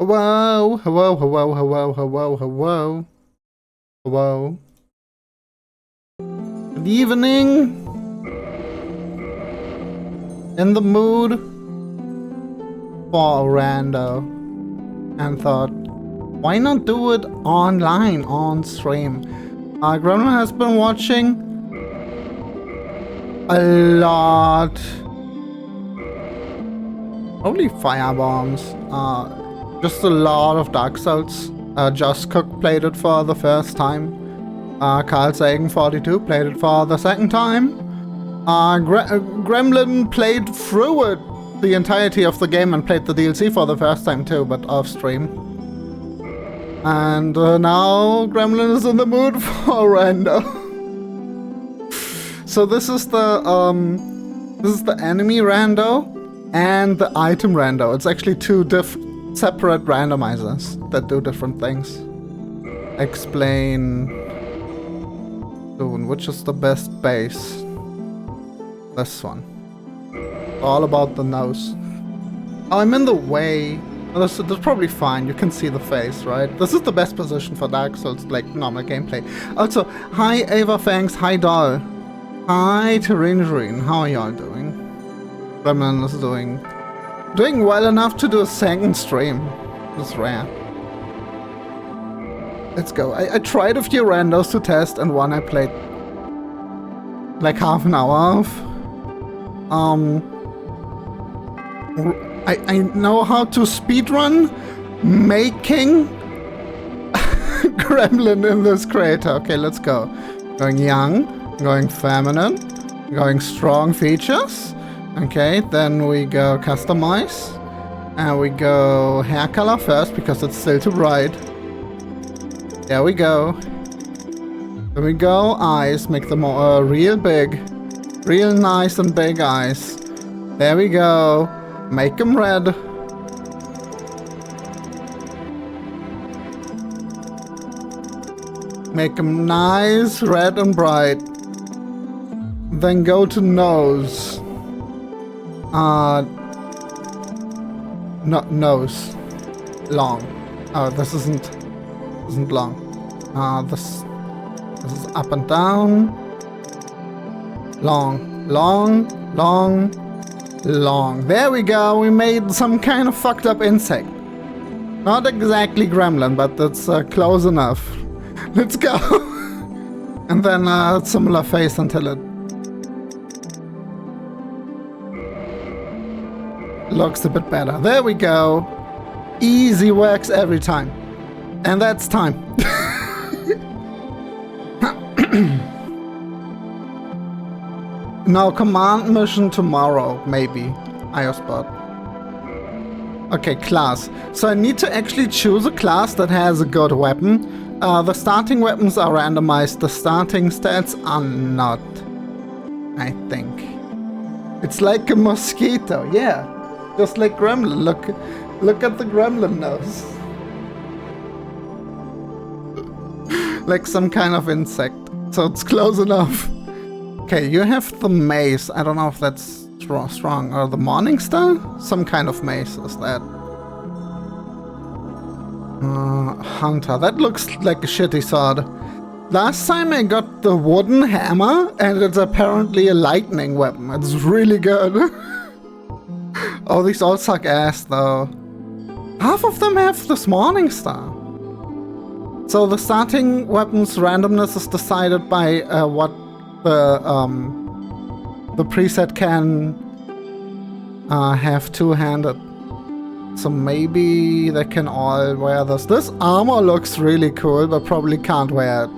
Hello, hello, hello, hello, hello, hello, hello. Good evening. In the mood for Rando, and thought, why not do it online, on stream? Gremlin has been watching a lot. Probably firebombs. Just a lot of Dark Souls. Just Cook played it for the first time. Carl Sagan 42 played it for the second time. Gremlin played through it the entirety of the game and played the DLC for the first time too, but off stream. And now Gremlin is in the mood for Rando. So this is the enemy Rando and the item Rando. It's actually two separate randomizers that do different things. Explain soon. Which is the best base? This one. All about the nose. Oh, I'm in the way. That's probably fine. You can see the face, right? This is the best position for Dark Souls, like normal gameplay. Also, hi Ava Fangs, hi Doll. Hi Terrain. How are y'all doing? Gremlin is doing well enough to do a second stream. It's rare. Let's go. I tried a few randos to test, and one I played like half an hour of. I know how to speedrun making Gremlin in this creator. Okay, let's go. Going young, going feminine, going strong features. Okay, then we go customize. And we go hair color first because it's still too bright. There we go. Then we go eyes, make them real big. Real nice and big eyes. There we go. Make them red. Make them nice, red and bright. Then go to nose. No, nose. Long. Oh, this isn't long. This is up and down. Long. There we go. We made some kind of fucked up insect. Not exactly Gremlin, but that's close enough. Let's go. And then similar face until it looks a bit better. There we go. Easy works every time. And that's time. Now command mission tomorrow, maybe. IOSpot. Okay, class. So I need to actually choose a class that has a good weapon. The starting weapons are randomized. The starting stats are not. I think. It's like a mosquito, yeah. Just like Gremlin. Look at the Gremlin nose. Like some kind of insect. So it's close enough. Okay, you have the mace. I don't know if that's strong. Or the Morning Star? Some kind of mace is that. Hunter. That looks like a shitty sword. Last time I got the wooden hammer, and it's apparently a lightning weapon. It's really good. Oh, these all suck ass, though. Half of them have this Morning Star. So the starting weapon's randomness is decided by what the preset can have two-handed. So maybe they can all wear this. This armor looks really cool, but probably can't wear it.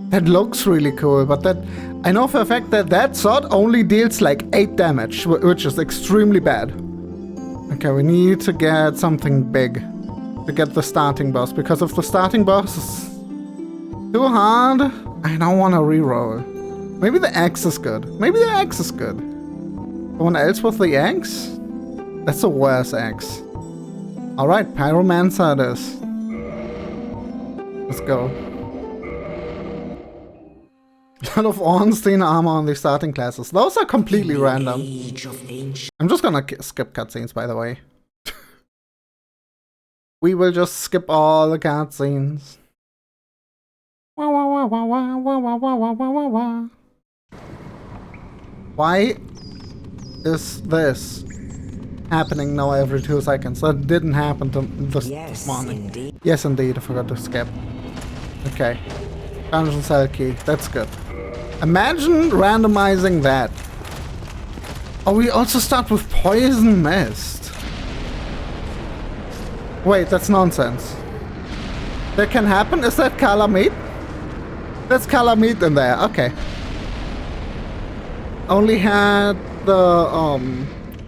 That looks really cool, but that I know for a fact that that sword only deals like 8 damage, which is extremely bad. Okay, we need to get something big to get the starting boss, because if the starting boss is too hard, I don't want to reroll. Maybe the axe is good. Someone else with the axe? That's a worse axe. Alright, Pyromancer it is. Let's go. lot of Ornstein armor on the starting classes. Those are completely random. I'm just gonna skip cutscenes, by the way. We will just skip all the cutscenes. Why is this happening now every 2 seconds? That didn't happen to this morning. Indeed. Yes, indeed. I forgot to skip. Okay. Dungeon cell key. That's good. Imagine randomizing that. Oh, we also start with poison mist. Wait, that's nonsense. That can happen? Is that calamite? That's calamite in there. Okay. Only had the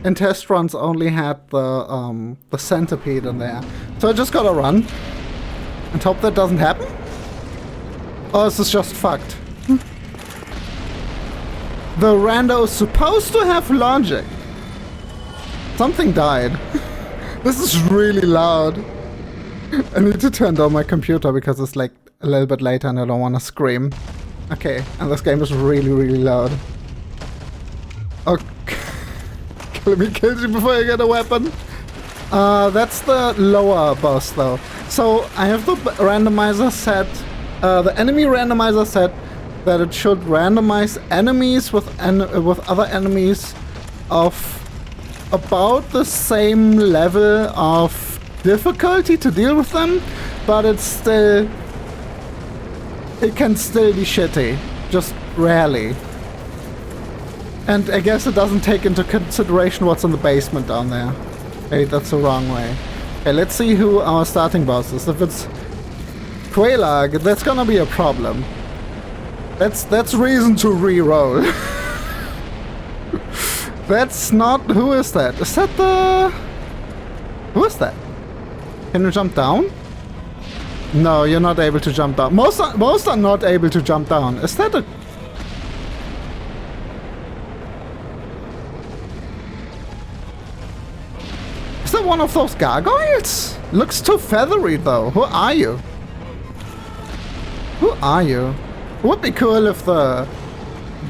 in test runs only had the centipede in there. So I just gotta run and hope that doesn't happen? Or is this just fucked? The Rando is supposed to have logic. Something died. This is really loud. I need to turn down my computer because it's like a little bit later and I don't want to scream. Okay, and this game is really, really loud. Okay. Let me kill you before I get a weapon. That's the lower boss though. So I have the randomizer set. The enemy randomizer set that it should randomize enemies with other enemies of about the same level of difficulty to deal with them, but it can still be shitty, just rarely. And I guess it doesn't take into consideration what's in the basement down there. Hey, that's the wrong way. Okay, let's see who our starting boss is. If it's Quelaag, that's gonna be a problem. That's reason to re-roll. That's not... Who is that? Is that the... Who is that? Can you jump down? No, you're not able to jump down. Most are not able to jump down. Is that a... Is that one of those gargoyles? Looks too feathery though. Who are you? Who are you? It would be cool if the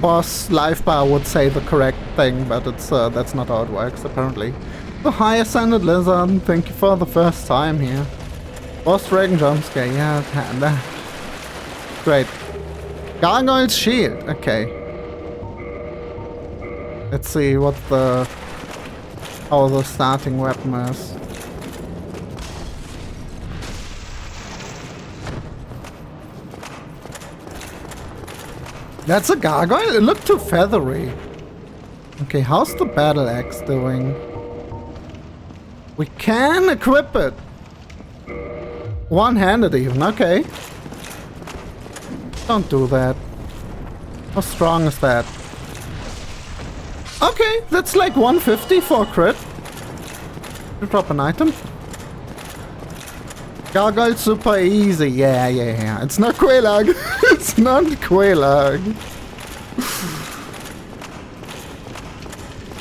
boss life bar would say the correct thing, but it's that's not how it works apparently. The high ascended lizard, thank you for the first time here. Boss dragon jumpscare, yeah, great. Gargoyle's shield, okay. Let's see what how the starting weapon is. That's a gargoyle? It looked too feathery. Okay, how's the battle axe doing? We can equip it. One-handed even, okay. Don't do that. How strong is that? Okay, that's like 150 for a crit. You drop an item. Gargoyle super easy. Yeah. It's not Quelaag. It's not Quelaag.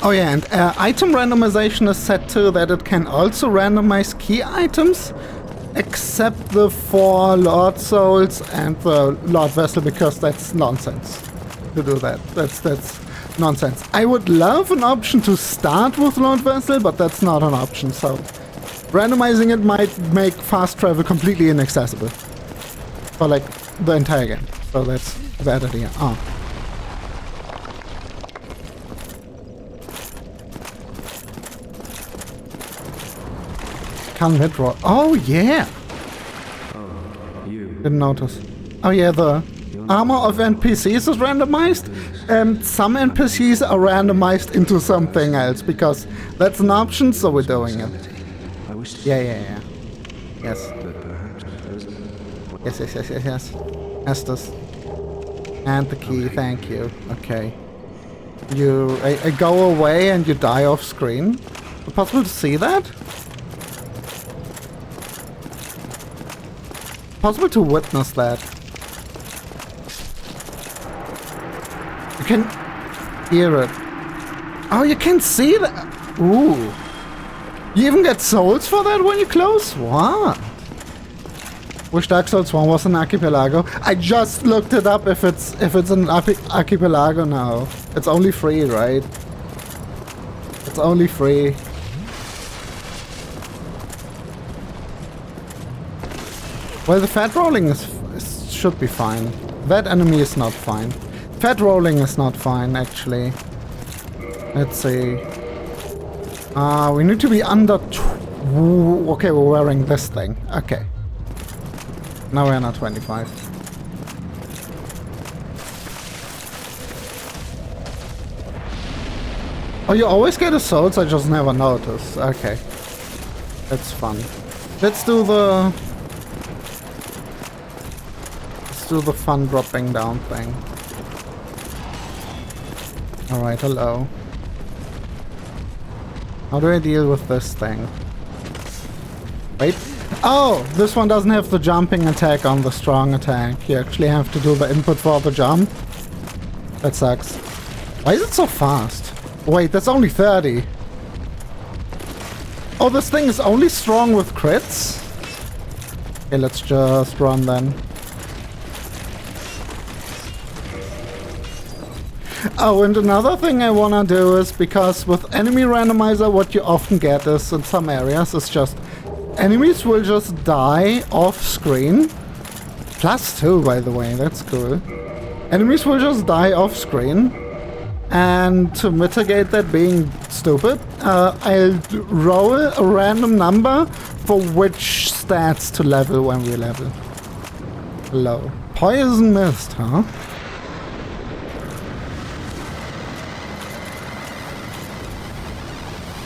Oh yeah, and item randomization is set to that it can also randomize key items, except the 4 Lord Souls and the Lord Vessel, because that's nonsense to do that. That's nonsense. I would love an option to start with Lord Vessel, but that's not an option, so... Randomizing it might make fast travel completely inaccessible. For like the entire game. So that's a bad idea. Oh. Can mid-roll. Oh yeah! Didn't notice. Oh yeah, the armor of NPCs is randomized. And some NPCs are randomized into something else, because that's an option, so we're doing it. Yeah. Yes. Yes. Estes. And the key, thank you. Okay. I go away and you die off screen. Is it possible to see that? Possible to witness that. You can hear it. Oh, you can see that. Ooh. You even get souls for that when you close? What? Wish Dark Souls 1 was an archipelago. I just looked it up if it's an archipelago now. It's only free, right? It's only free. Well, the fat rolling should be fine. That enemy is not fine. Fat rolling is not fine, actually. Let's see. We need to be under... Okay, we're wearing this thing. Okay. Now we're not 25. Oh, you always get assaults? I just never noticed. Okay. That's fun. Let's do the fun dropping down thing. Alright, hello. How do I deal with this thing? Wait. Oh! This one doesn't have the jumping attack on the strong attack. You actually have to do the input for the jump. That sucks. Why is it so fast? Wait, that's only 30. Oh, this thing is only strong with crits? Okay, let's just run then. Oh, and another thing I wanna do is, because with enemy randomizer what you often get is, in some areas, is just enemies will just die off screen. +2, by the way, that's cool. Enemies will just die off screen. And to mitigate that being stupid, I'll roll a random number for which stats to level when we level. Hello. Poison mist, huh?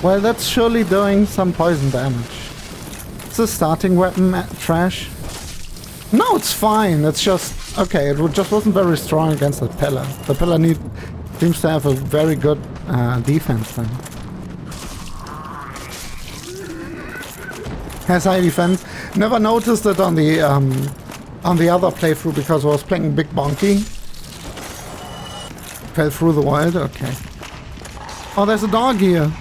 Well, that's surely doing some poison damage. Is the starting weapon trash? No, it's fine. It's just... Okay, it just wasn't very strong against the pillar. The pillar seems to have a very good defense then. Has high defense. Never noticed it on the other playthrough because I was playing Big Bonky. Fell through the wild. Okay. Oh, there's a dog here.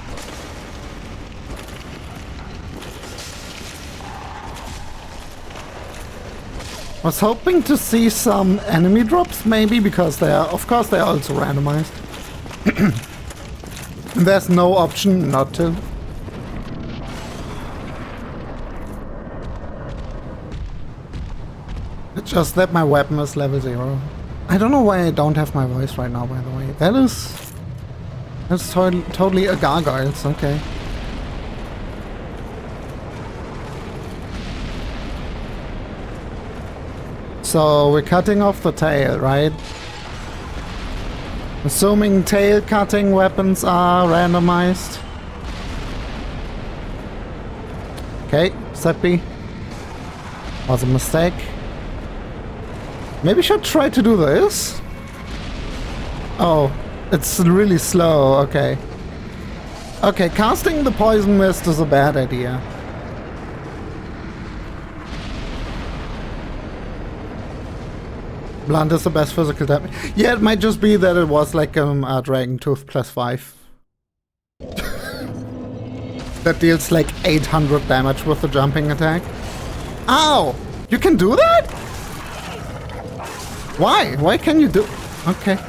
I was hoping to see some enemy drops, maybe, because they are, of course, they are also randomized. There's no option not to. It's just that my weapon is level 0. I don't know why I don't have my voice right now, by the way. That's totally a gargoyles, okay. So we're cutting off the tail, right? Assuming tail cutting weapons are randomized. Okay, Seppi. Was a mistake. Maybe I should try to do this? Oh, it's really slow, okay. Okay, casting the poison mist is a bad idea. Blunt is the best physical damage. Yeah, it might just be that it was like a Dragon Tooth +5. That deals like 800 damage with the jumping attack. Ow! You can do that? Why? Why can you do... Okay.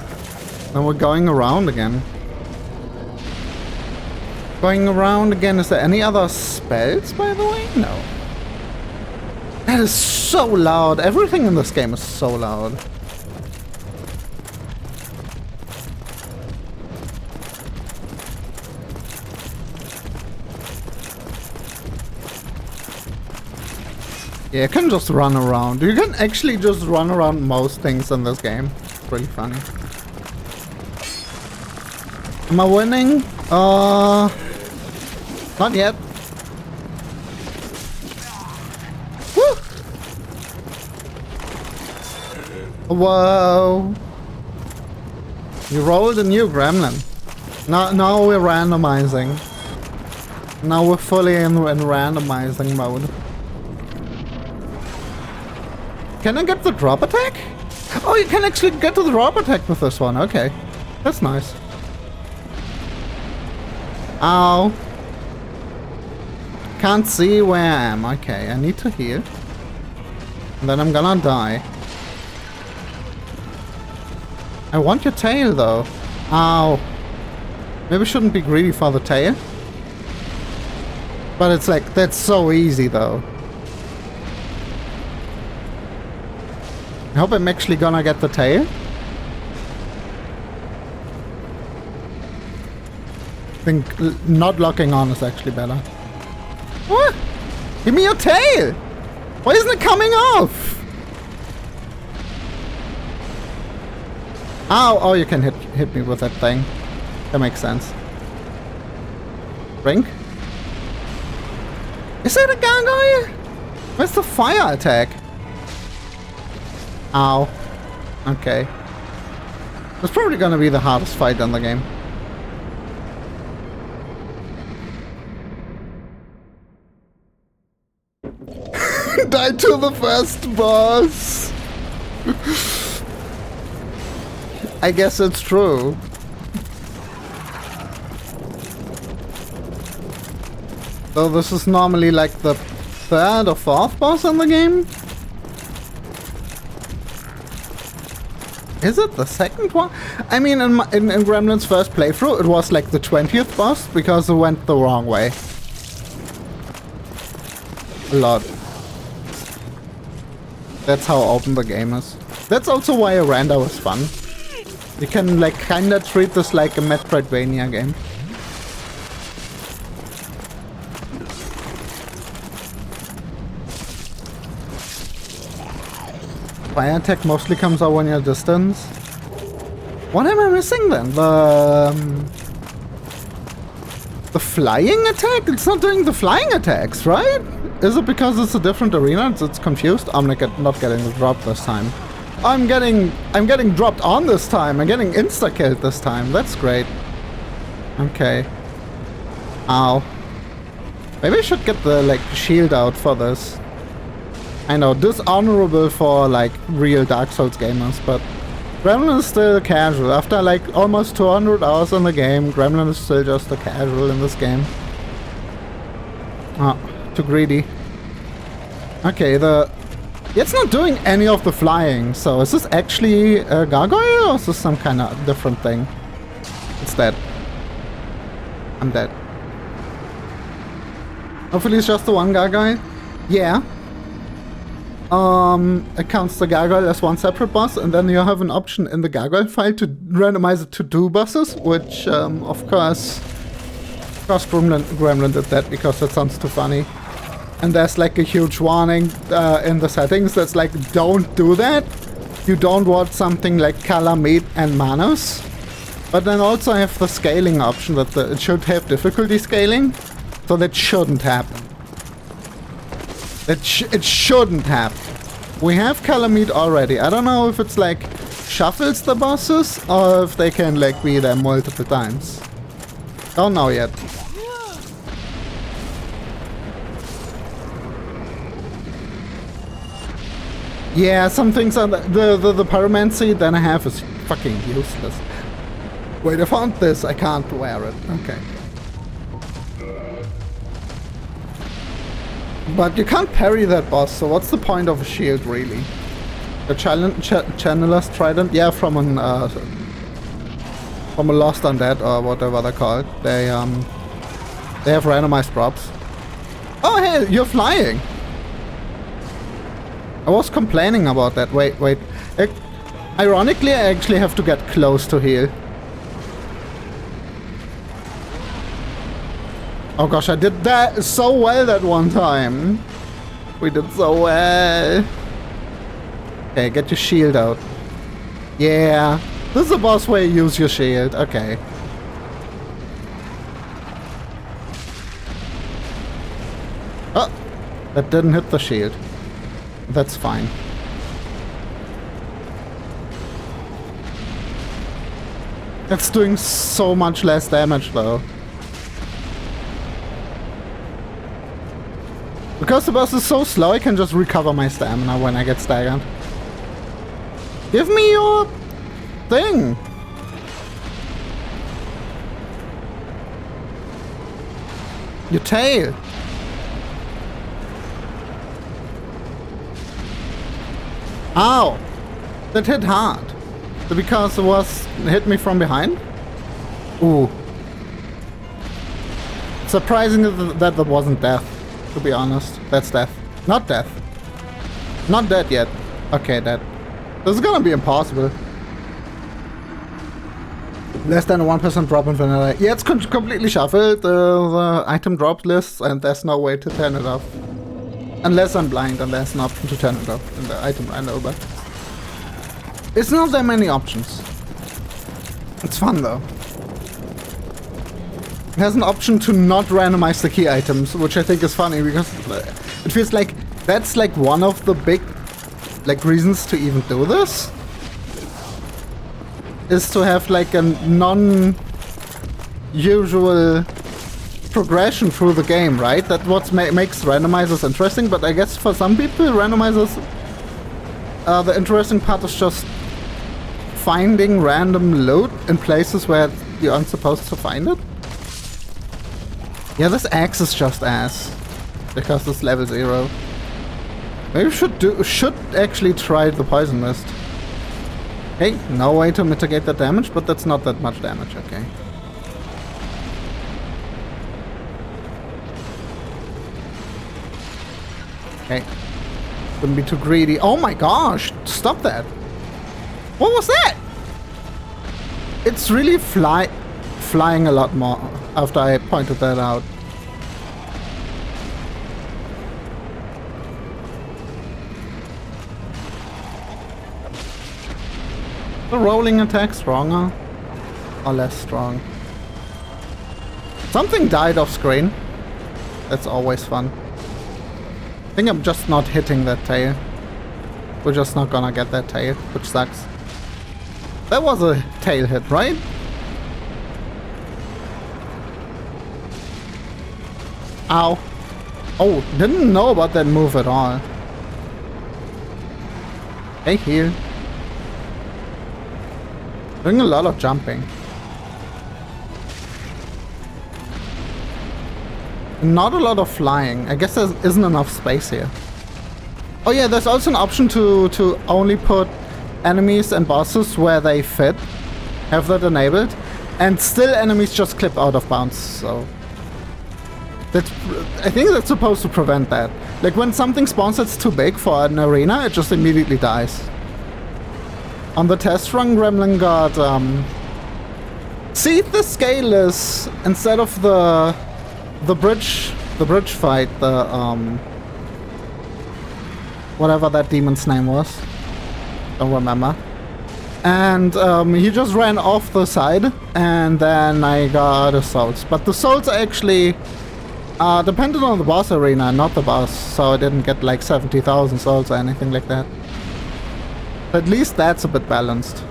Now we're going around again. Going around again. Is there any other spells, by the way? No. That is so loud. Everything in this game is so loud. Yeah, you can just run around. You can actually just run around most things in this game. It's really funny. Am I winning? Not yet. Whoa! You rolled a new Gremlin. Now we're randomizing. Now we're fully in randomizing mode. Can I get the drop attack? Oh, you can actually get to the drop attack with this one. Okay. That's nice. Ow. Can't see where I am. Okay, I need to heal. And then I'm gonna die. I want your tail, though. Ow. Maybe I shouldn't be greedy for the tail. But it's like, that's so easy, though. I hope I'm actually gonna get the tail. I think not locking on is actually better. What? Give me your tail! Why isn't it coming off? Ow! Oh, you can hit me with that thing. That makes sense. Drink? Is that a gargoyle? Where's the fire attack? Ow. Okay. It's probably gonna be the hardest fight in the game. Died to the first boss! I guess it's true. So this is normally like the third or fourth boss in the game? Is it the second one? I mean, in Gremlin's first playthrough, it was like the 20th boss because it went the wrong way. A lot. That's how open the game is. That's also why a Rando is fun. You can like kinda treat this like a Metroidvania game. Fire attack mostly comes out when you're distance. What am I missing then? The flying attack? It's not doing the flying attacks, right? Is it because it's a different arena? It's confused? I'm not getting the drop this time. I'm getting dropped on this time. I'm getting insta-killed this time. That's great. Okay. Ow. Maybe I should get the like shield out for this. I know, dishonorable for like real Dark Souls gamers, but Gremlin is still casual. After like almost 200 hours in the game, Gremlin is still just a casual in this game. Oh, too greedy. Okay, it's not doing any of the flying, so is this actually a gargoyle or is this some kind of different thing? It's dead. I'm dead. Hopefully it's just the one gargoyle. Yeah. It counts the gargoyle as one separate boss, and then you have an option in the gargoyle file to randomize it to 2 bosses, which, of course Gremlin did that because that sounds too funny. And there's like a huge warning in the settings that's like, don't do that. You don't want something like Calamite and Manus. But then also I have the scaling option that it should have difficulty scaling. So that shouldn't happen. It shouldn't happen. We have Calamite already. I don't know if it's like shuffles the bosses or if they can like be there multiple times. Don't know yet. Yeah, some things on the pyromancy that I have is fucking useless. Wait, I found this. I can't wear it. Okay. But you can't parry that boss, so what's the point of a shield, really? The Channeler's Trident? Yeah, from a Lost Undead, or whatever they're called. They have randomized props. Oh, hey, you're flying! I was complaining about that. Wait. Ironically, I actually have to get close to heal. Oh gosh, I did that so well that one time. We did so well. Okay, get your shield out. Yeah. This is the boss where you use your shield. Okay. Oh! That didn't hit the shield. That's fine. That's doing so much less damage though. Because the boss is so slow, I can just recover my stamina when I get staggered. Give me your thing! Your tail! Ow! That hit hard. Because it was hit me from behind? Ooh. Surprising that wasn't death, to be honest. That's death. Not death. Not dead yet. Okay, dead. This is gonna be impossible. Less than a 1% drop in vanilla. Yeah, it's completely shuffled, the item drop list, and there's no way to turn it off. Unless I'm blind and there's an option to turn it off in the item rando, but it's not that many options. It's fun though. It has an option to not randomize the key items, which I think is funny because it feels like that's like one of the big like reasons to even do this. Is to have like a non-usual progression through the game, right? That's what makes randomizers interesting, but I guess for some people randomizers, the interesting part is just finding random loot in places where you aren't supposed to find it. Yeah, this axe is just ass, because it's level 0. Maybe should actually try the poison mist. Okay, no way to mitigate the damage, but that's not that much damage, okay. Okay. Wouldn't be too greedy. Oh my gosh! Stop that! What was that? It's really flying a lot more after I pointed that out. The rolling attack stronger or less strong? Something died off screen. That's always fun. I think I'm just not hitting that tail. We're just not gonna get that tail, which sucks. That was a tail hit, right? Ow. Oh, didn't know about that move at all. Hey, heal. Doing a lot of jumping. Not a lot of flying. I guess there isn't enough space here. Oh yeah, there's also an option to only put enemies and bosses where they fit. Have that enabled. And still enemies just clip out of bounds, so... I think that's supposed to prevent that. Like when something spawns that's too big for an arena, it just immediately dies. On the test run, Gremlin got, see, the scale is, instead of the bridge fight, whatever that demon's name was. Don't remember. And, he just ran off the side, and then I got the souls. But the souls are actually, dependent on the boss arena, not the boss, so I didn't get like 70,000 souls or anything like that. At least that's a bit balanced.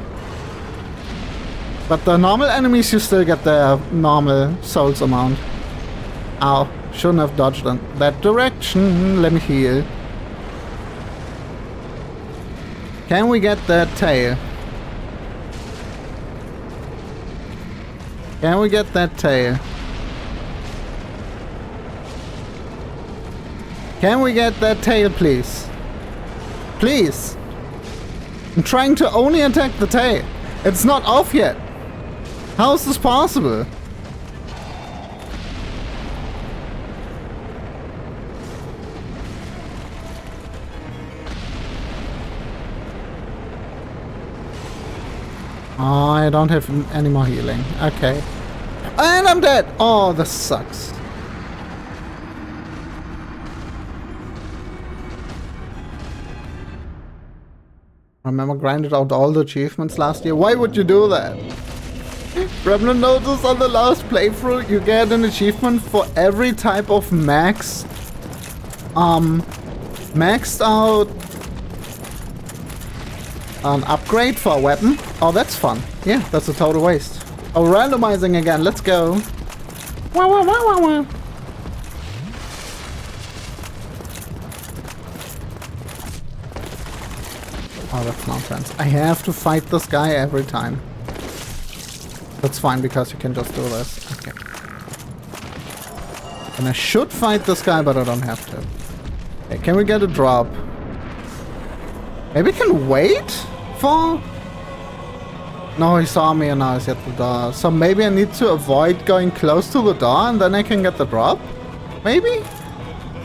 But the normal enemies, you still get their normal souls amount. Ow. Shouldn't have dodged in that direction. Let me heal. Can we get that tail? Can we get that tail? Can we get that tail, please? Please! I'm trying to only attack the tail. It's not off yet. How is this possible? Oh, I don't have any more healing. Okay. And I'm dead! Oh, this sucks. Remember, grinded out all the achievements last year? Why would you do that? Gremlin noticed on the last playthrough you get an achievement for every type of maxed out an upgrade for a weapon. Oh, that's fun. Yeah, that's a total waste. Oh, randomizing again. Let's go. Wah, wah, wah, wah, wah. Oh, that's nonsense. I have to fight this guy every time. That's fine because you can just do this. Okay. And I should fight this guy, but I don't have to. Okay, can we get a drop? Maybe we can wait for... No, he saw me and now he's at the door. So maybe I need to avoid going close to the door and then I can get the drop? Maybe?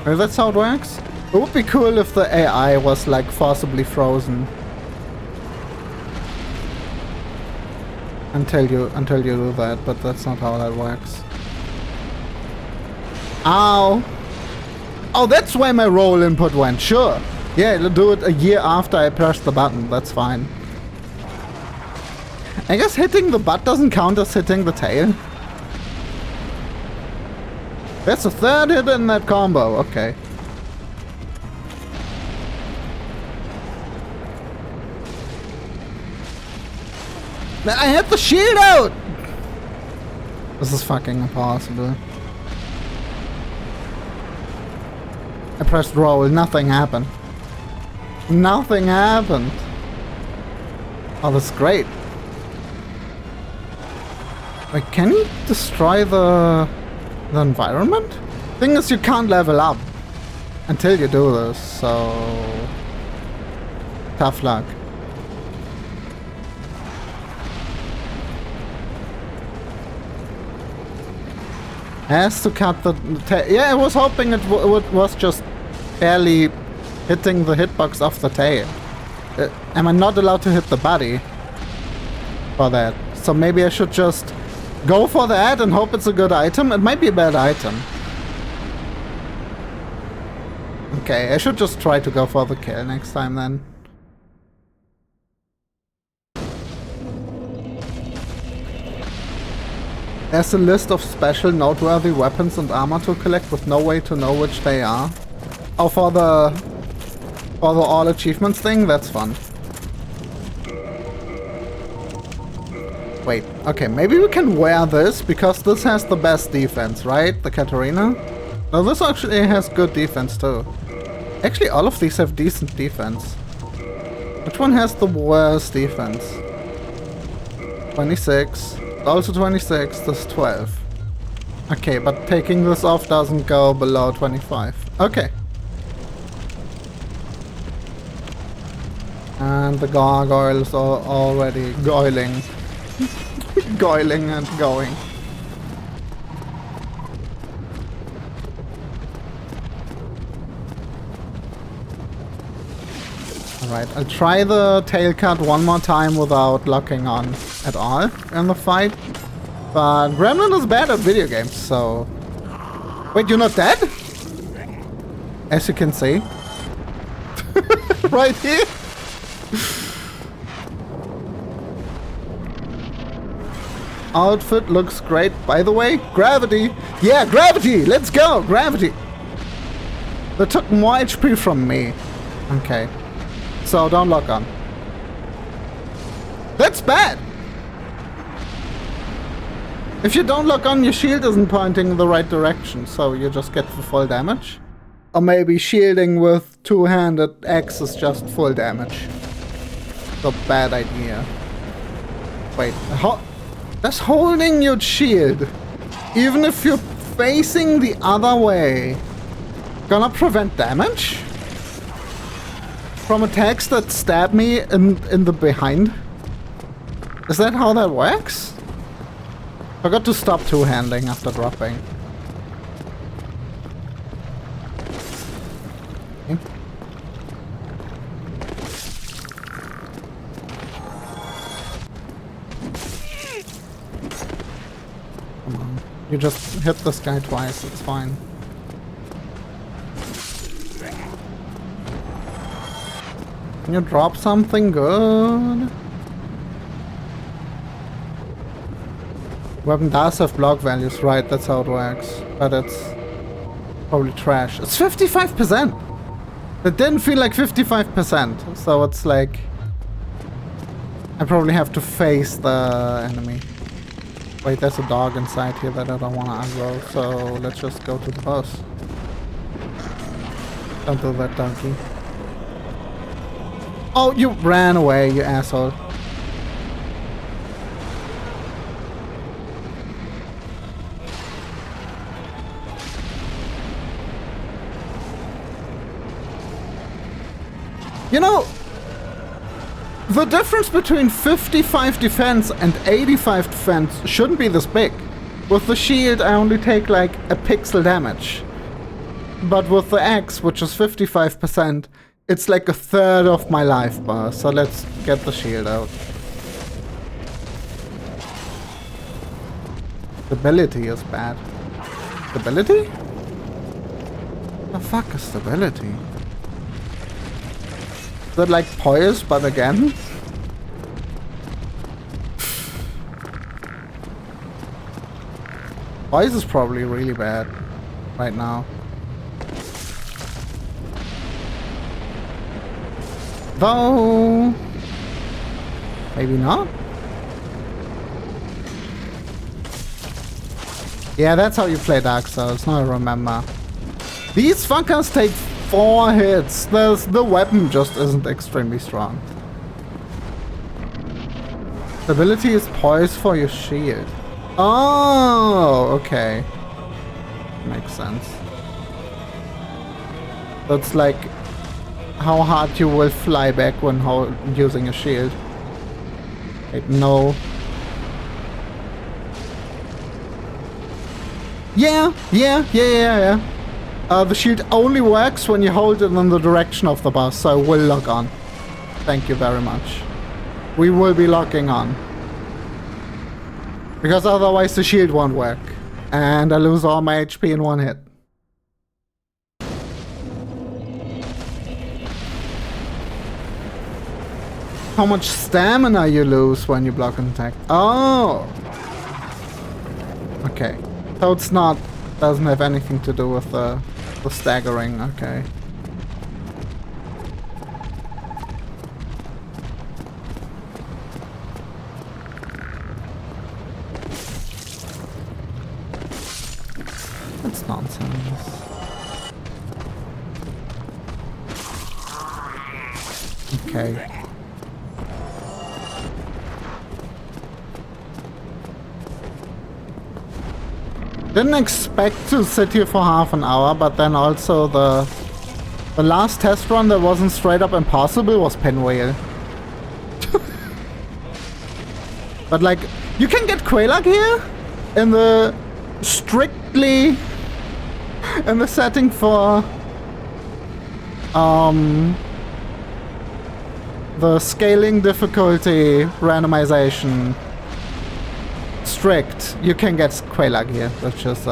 Maybe that's how it works? It would be cool if the AI was like forcibly frozen. Until you do that, but that's not how that works. Ow! Oh, that's why my roll input went, sure. Yeah, it'll do it a year after I press the button, that's fine. I guess hitting the butt doesn't count as hitting the tail. That's a third hit in that combo, okay. I had the shield out! This is fucking impossible. I pressed roll, nothing happened. Nothing happened. Oh, that's great. Wait, can you destroy the environment? Thing is, you can't level up until you do this, so... Tough luck. Has to cut the tail. Yeah, I was hoping it was just barely hitting the hitbox off the tail. Am I not allowed to hit the body for that? So maybe I should just go for that and hope it's a good item. It might be a bad item. Okay, I should just try to go for the kill next time then. There's a list of special noteworthy weapons and armor to collect with no way to know which they are. Oh, for the all achievements thing? That's fun. Wait, okay, maybe we can wear this because this has the best defense, right? The Katarina? No, this actually has good defense too. Actually, all of these have decent defense. Which one has the worst defense? 26. Also 26, this 12. Okay, but taking this off doesn't go below 25. Okay. And the gargoyles are already goiling. Goiling and going. Alright, I'll try the tail cut one more time without locking on at all in the fight. But Gremlin is bad at video games, so... Wait, you're not dead? As you can see. Right here. Outfit looks great. By the way, gravity. Yeah, gravity! Let's go! Gravity! They took more HP from me. Okay. So don't lock on. That's bad! If you don't lock on, your shield isn't pointing in the right direction, so you just get the full damage. Or maybe shielding with two-handed axe is just full damage. It's a bad idea. Wait, that's holding your shield, even if you're facing the other way, gonna prevent damage? From attacks that stab me in the behind? Is that how that works? Forgot to stop two-handing after dropping. Okay. Come on. You just hit this guy twice, it's fine. Can you drop something good? Weapon does have block values, right? That's how it works. But it's probably trash. It's 55%! It didn't feel like 55%. So it's like... I probably have to face the enemy. Wait, there's a dog inside here that I don't want to aggro. So let's just go to the boss. Don't do that, donkey. Oh, you ran away, you asshole. You know, The difference between 55 defense and 85 defense shouldn't be this big. With the shield I only take like a pixel damage. But with the axe, which is 55%, it's like a third of my life bar. So let's get the shield out. Stability is bad. Stability? The fuck is stability? Is that like poise, but again? Poise is probably really bad right now. Though... maybe not? Yeah, that's how you play Dark Souls, now I remember. These fuckers take 4 hits. The weapon just isn't extremely strong. Stability is poise for your shield. Oh, okay. Makes sense. That's like how hard you will fly back when using a shield. Wait, no. Yeah. The shield only works when you hold it in the direction of the boss, so it will lock on. Thank you very much. We will be locking on. Because otherwise the shield won't work. And I lose all my HP in one hit. How much stamina you lose when you block an attack. Oh! Okay. So it's not... doesn't have anything to do with the staggering, okay. That's nonsense. Okay. Didn't expect to sit here for half an hour, but then also the last test run that wasn't straight up impossible was Pinwheel. But like, you can get Quelaag here in the strictly in the setting for the scaling difficulty randomization. Strict, you can get Quelaag here, which is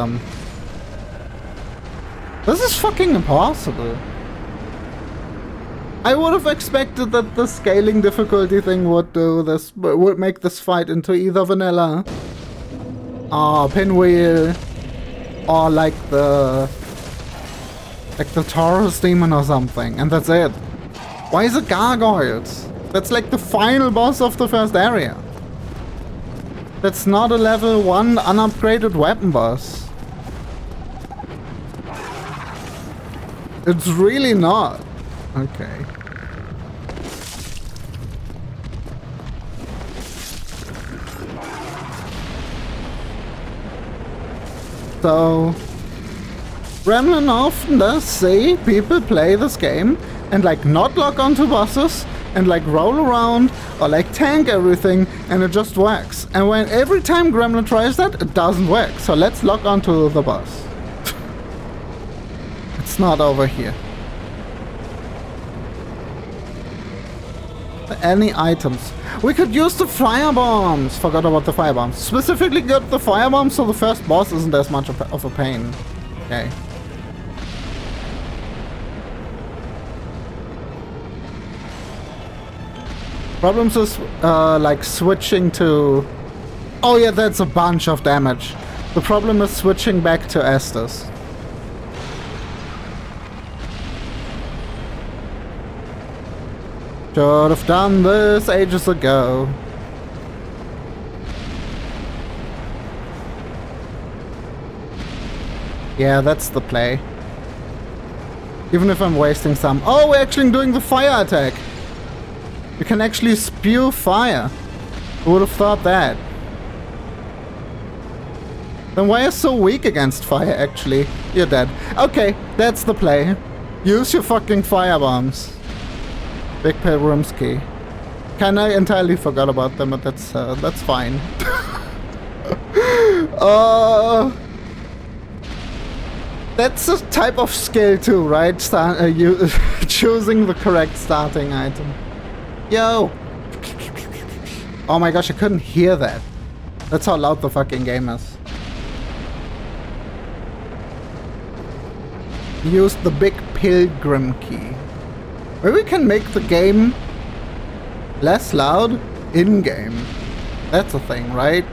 this is fucking impossible. I would have expected that the scaling difficulty thing would do this, but would make this fight into either vanilla, Pinwheel, or like the Taurus demon or something, and that's it. Why is it gargoyles? That's like the final boss of the first area. That's not a level 1 unupgraded weapon boss. It's really not. Okay. So, Gremlin often does see people play this game and like not lock onto bosses and like roll around or like tank everything, and it just works. And when every time Gremlin tries that, it doesn't work. So let's lock onto the boss. It's not over here. Any items? We could use the fire bombs. Forgot about the fire bombs. Specifically get the fire bombs so the first boss isn't as much of a pain. Okay. Problems is like switching to... oh yeah, that's a bunch of damage. The problem is switching back to Estus. Should have done this ages ago. Yeah, that's the play. Even if I'm wasting some... oh, we're actually doing the fire attack. You can actually spew fire. Who would have thought that? Then why are you so weak against fire, actually? You're dead. Okay, that's the play. Use your fucking fire bombs. Big Pilgrim's Key. Kinda entirely forgot about them, but that's fine. That's a type of skill too, right? Choosing the correct starting item. Yo! Oh my gosh, I couldn't hear that. That's how loud the fucking game is. Use the big pilgrim key. Maybe we can make the game less loud in-game. That's a thing, right?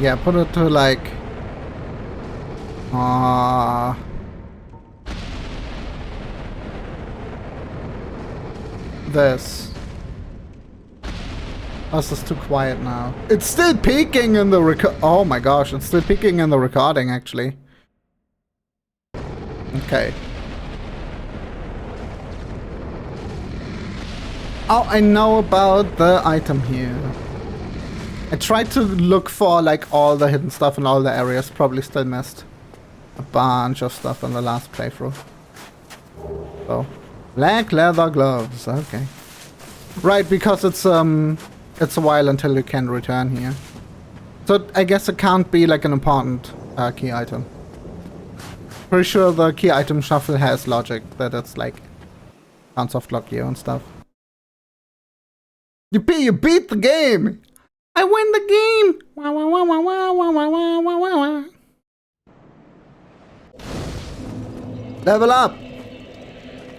Yeah, put it to like... this. Oh, this is too quiet now. It's still peaking in the oh my gosh, it's still peaking in the recording actually. Okay. Oh, I know about the item here. I tried to look for like all the hidden stuff in all the areas, probably still missed a bunch of stuff in the last playthrough. Oh. Black leather gloves, okay. Right, because it's a while until you can return here. So I guess it can't be like an important key item. Pretty sure the key item shuffle has logic that it's like can't soft lock you and stuff. You beat the game! I win the game! Wah, wah, wah, wah, wah, wah, wah, wah, wah, wah. Level up!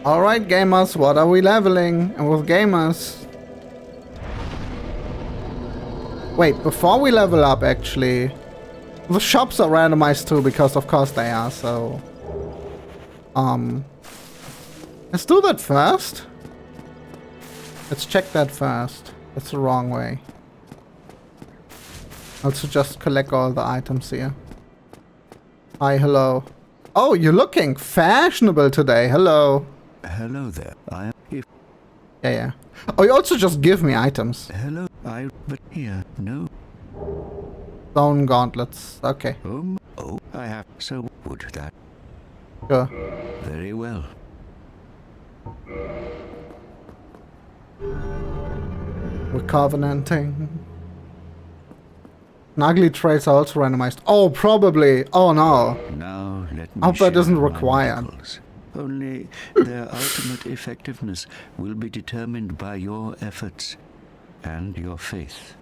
Alright gamers, what are we leveling? And with gamers... Wait, before we level up actually... The shops are randomized too, because of course they are, so... Let's do that first. Let's check that first. That's the wrong way. Also just collect all the items here. Hi, hello. Oh, you're looking fashionable today. Hello. Hello there. I am here. Yeah. Oh, you also just give me items. Hello. But here, no. Stone gauntlets. Okay. Oh, I have. So would that. Sure. Very well. We're covenanting. Ugly traits are also randomized. Oh, probably. Oh no. Now let me. Hope that isn't required. Only their ultimate effectiveness will be determined by your efforts and your faith.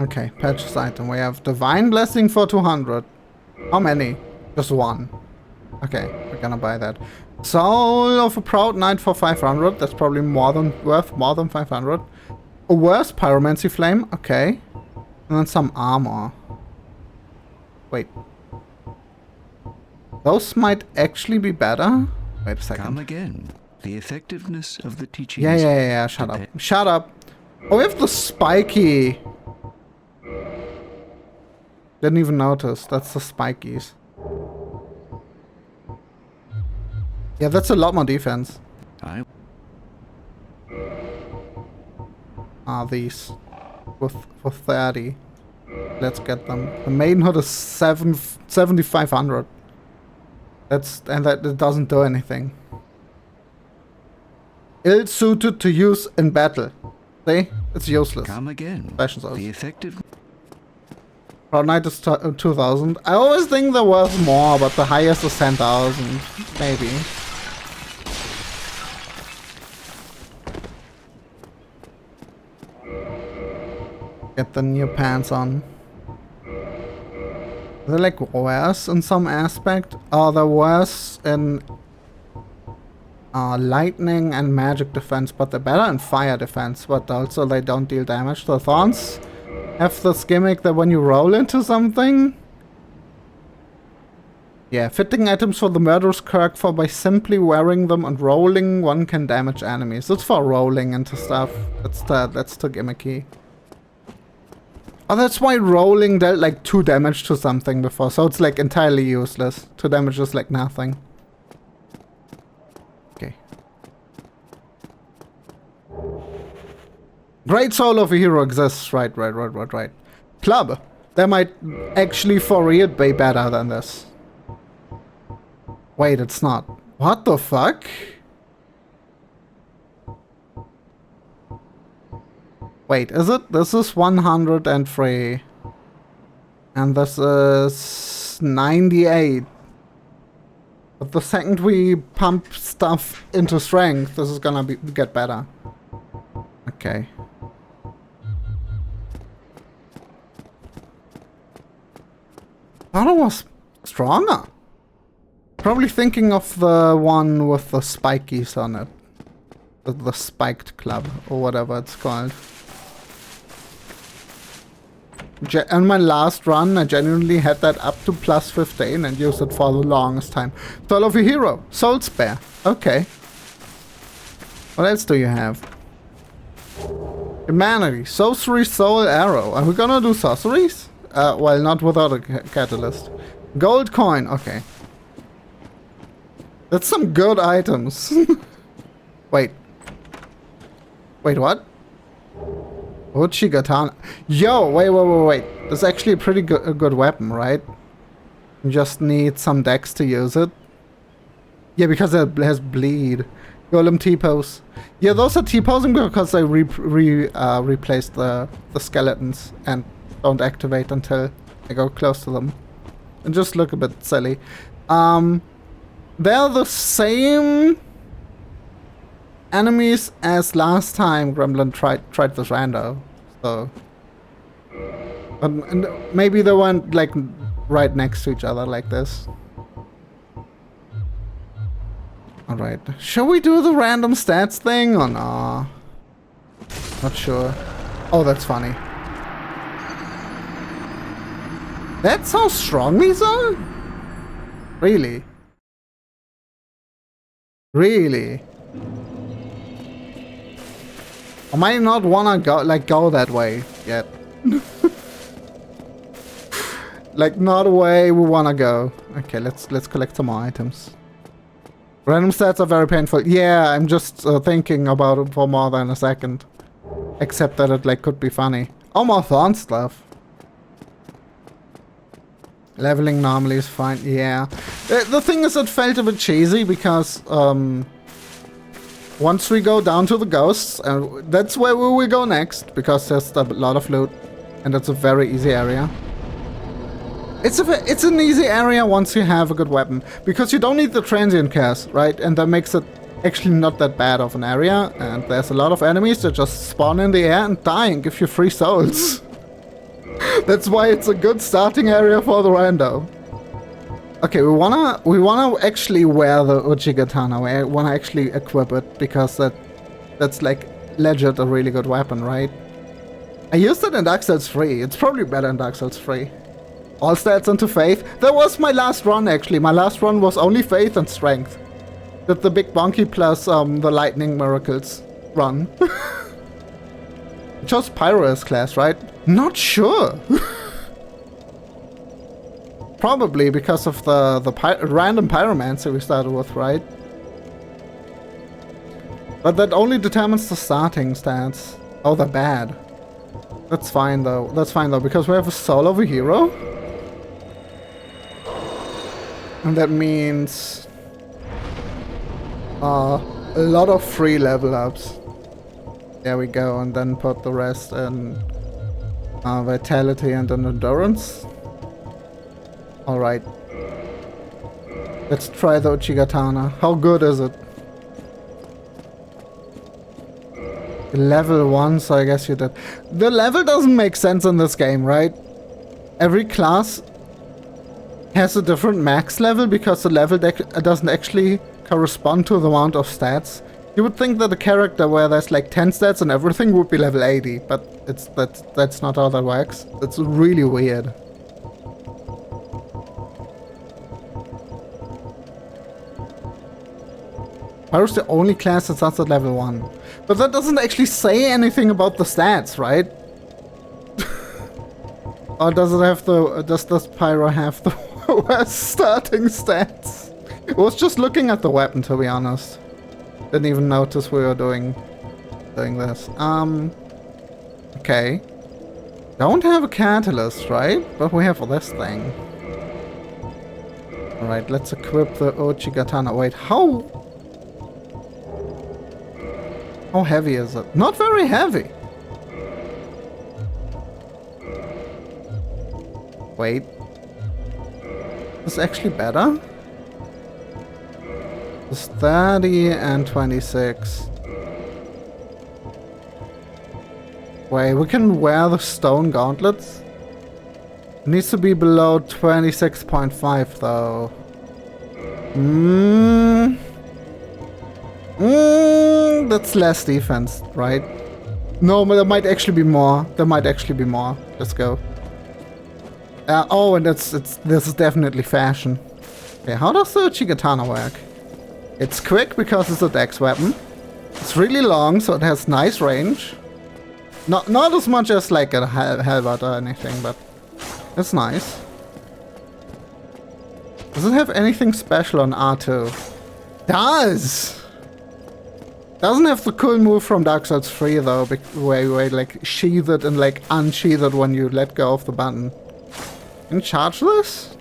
Okay, purchase item. We have Divine Blessing for 200. How many? Just one. Okay, we're gonna buy that. Soul of a Proud Knight for 500. That's probably worth more than 500. A worse Pyromancy Flame. Okay. And then some armor. Wait. Those might actually be better? Wait a second. Come again. The effectiveness of the teachings. Yeah. Shut up. Shut up. Oh, we have the spiky. Didn't even notice. That's the spikies. Yeah, that's a lot more defense. These. For 30. Let's get them. The maidenhood is 7,500. That it doesn't do anything. Ill-suited to use in battle. See? It's useless. Come again. The effective. Proud Knight is 2,000. I always think they're worth more, but the highest is 10,000. Maybe. Get the new pants on. They're like worse in some aspect. Oh, they're worse in lightning and magic defense, but they're better in fire defense, but also they don't deal damage. The thorns have this gimmick that when you roll into something... Yeah, fitting items for the Murderous Kirk, for by simply wearing them and rolling, one can damage enemies. It's for rolling into stuff. That's the gimmicky. Oh, that's why rolling dealt like 2 damage to something before, so it's like entirely useless. 2 damage is like nothing. Okay. Great Soul of a Hero exists. Right. Club. They might actually for real be better than this. Wait, it's not. What the fuck? Wait, is it? This is 103. And this is 98. But the second we pump stuff into strength, this is gonna get better. Okay. Thought it was stronger. Probably thinking of the one with the spikies on it. The spiked club, or whatever it's called. On my last run, I genuinely had that up to plus 15 and used it for the longest time. Soul of a Hero. Soul Spare. Okay. What else do you have? Humanity. Sorcery Soul Arrow. Are we gonna do sorceries? Well, not without a catalyst. Gold coin. Okay. That's some good items. Wait. Wait, what? Uchigatana. Yo, wait. That's actually a pretty good weapon, right? You just need some dex to use it. Yeah, because it has bleed. Golem T-pose. Yeah, those are T-posing because they replace the skeletons and don't activate until I go close to them. And just look a bit silly. They're the same enemies as last time Gremlin tried this Rando. So, and maybe they weren't like right next to each other like this. All right, shall we do the random stats thing or no? Not sure. Oh, that's funny. That's how strong these are? Really? Really? I might not wanna go that way yet. Like not a way we wanna go. Okay, let's collect some more items. Random stats are very painful. Yeah, I'm just thinking about it for more than a second. Except that it like could be funny. Oh, more thorn stuff. Leveling normally is fine. Yeah. The thing is, it felt a bit cheesy because once we go down to the ghosts, and that's where we will go next, because there's a lot of loot, and it's a very easy area. It's an easy area once you have a good weapon, because you don't need the transient cast, right? And that makes it actually not that bad of an area, and there's a lot of enemies that just spawn in the air and die and give you free souls. That's why it's a good starting area for the rando. Okay, we wanna actually wear the Uchigatana. We wanna actually equip it because that's like legit a really good weapon, right? I used it in Dark Souls 3. It's probably better in Dark Souls 3. All stats into Faith. That was my last run actually. My last run was only Faith and Strength. Did the Big Bonky plus the Lightning Miracles run. Chose Pyro as class, right? Not sure. Probably because of the random pyromancer we started with, right? But that only determines the starting stats. Oh, they're bad. That's fine though. That's fine though, because we have a soul of a hero. And that means a lot of free level ups. There we go, and then put the rest in vitality and in endurance. Alright. Let's try the Uchigatana. How good is it? Level 1, so I guess you did. The level doesn't make sense in this game, right? Every class has a different max level because the level doesn't actually correspond to the amount of stats. You would think that a character where there's like 10 stats and everything would be level 80, but that's not how that works. It's really weird. Pyro's the only class that starts at level 1. But that doesn't actually say anything about the stats, right? Or does it have the... Does Pyro have the worst starting stats? I was just looking at the weapon, to be honest. Didn't even notice we were doing this. Okay. Don't have a catalyst, right? But we have this thing. Alright, let's equip the Uchigatana. Wait, how heavy is it? Not very heavy. Wait. This is actually better? It's 30 and 26. Wait, we can wear the stone gauntlets? It needs to be below 26.5 though. That's less defense, right? No, but there might actually be more. There might actually be more. Let's go. Oh, and this is definitely fashion. Okay, how does the Uchigatana work? It's quick because it's a dex weapon. It's really long, so it has nice range. Not as much as like a halberd or anything, but it's nice. Does it have anything special on R2? Does! Doesn't have the cool move from Dark Souls 3 though, where you like sheath it and like unsheath it when you let go of the button. Can you charge this?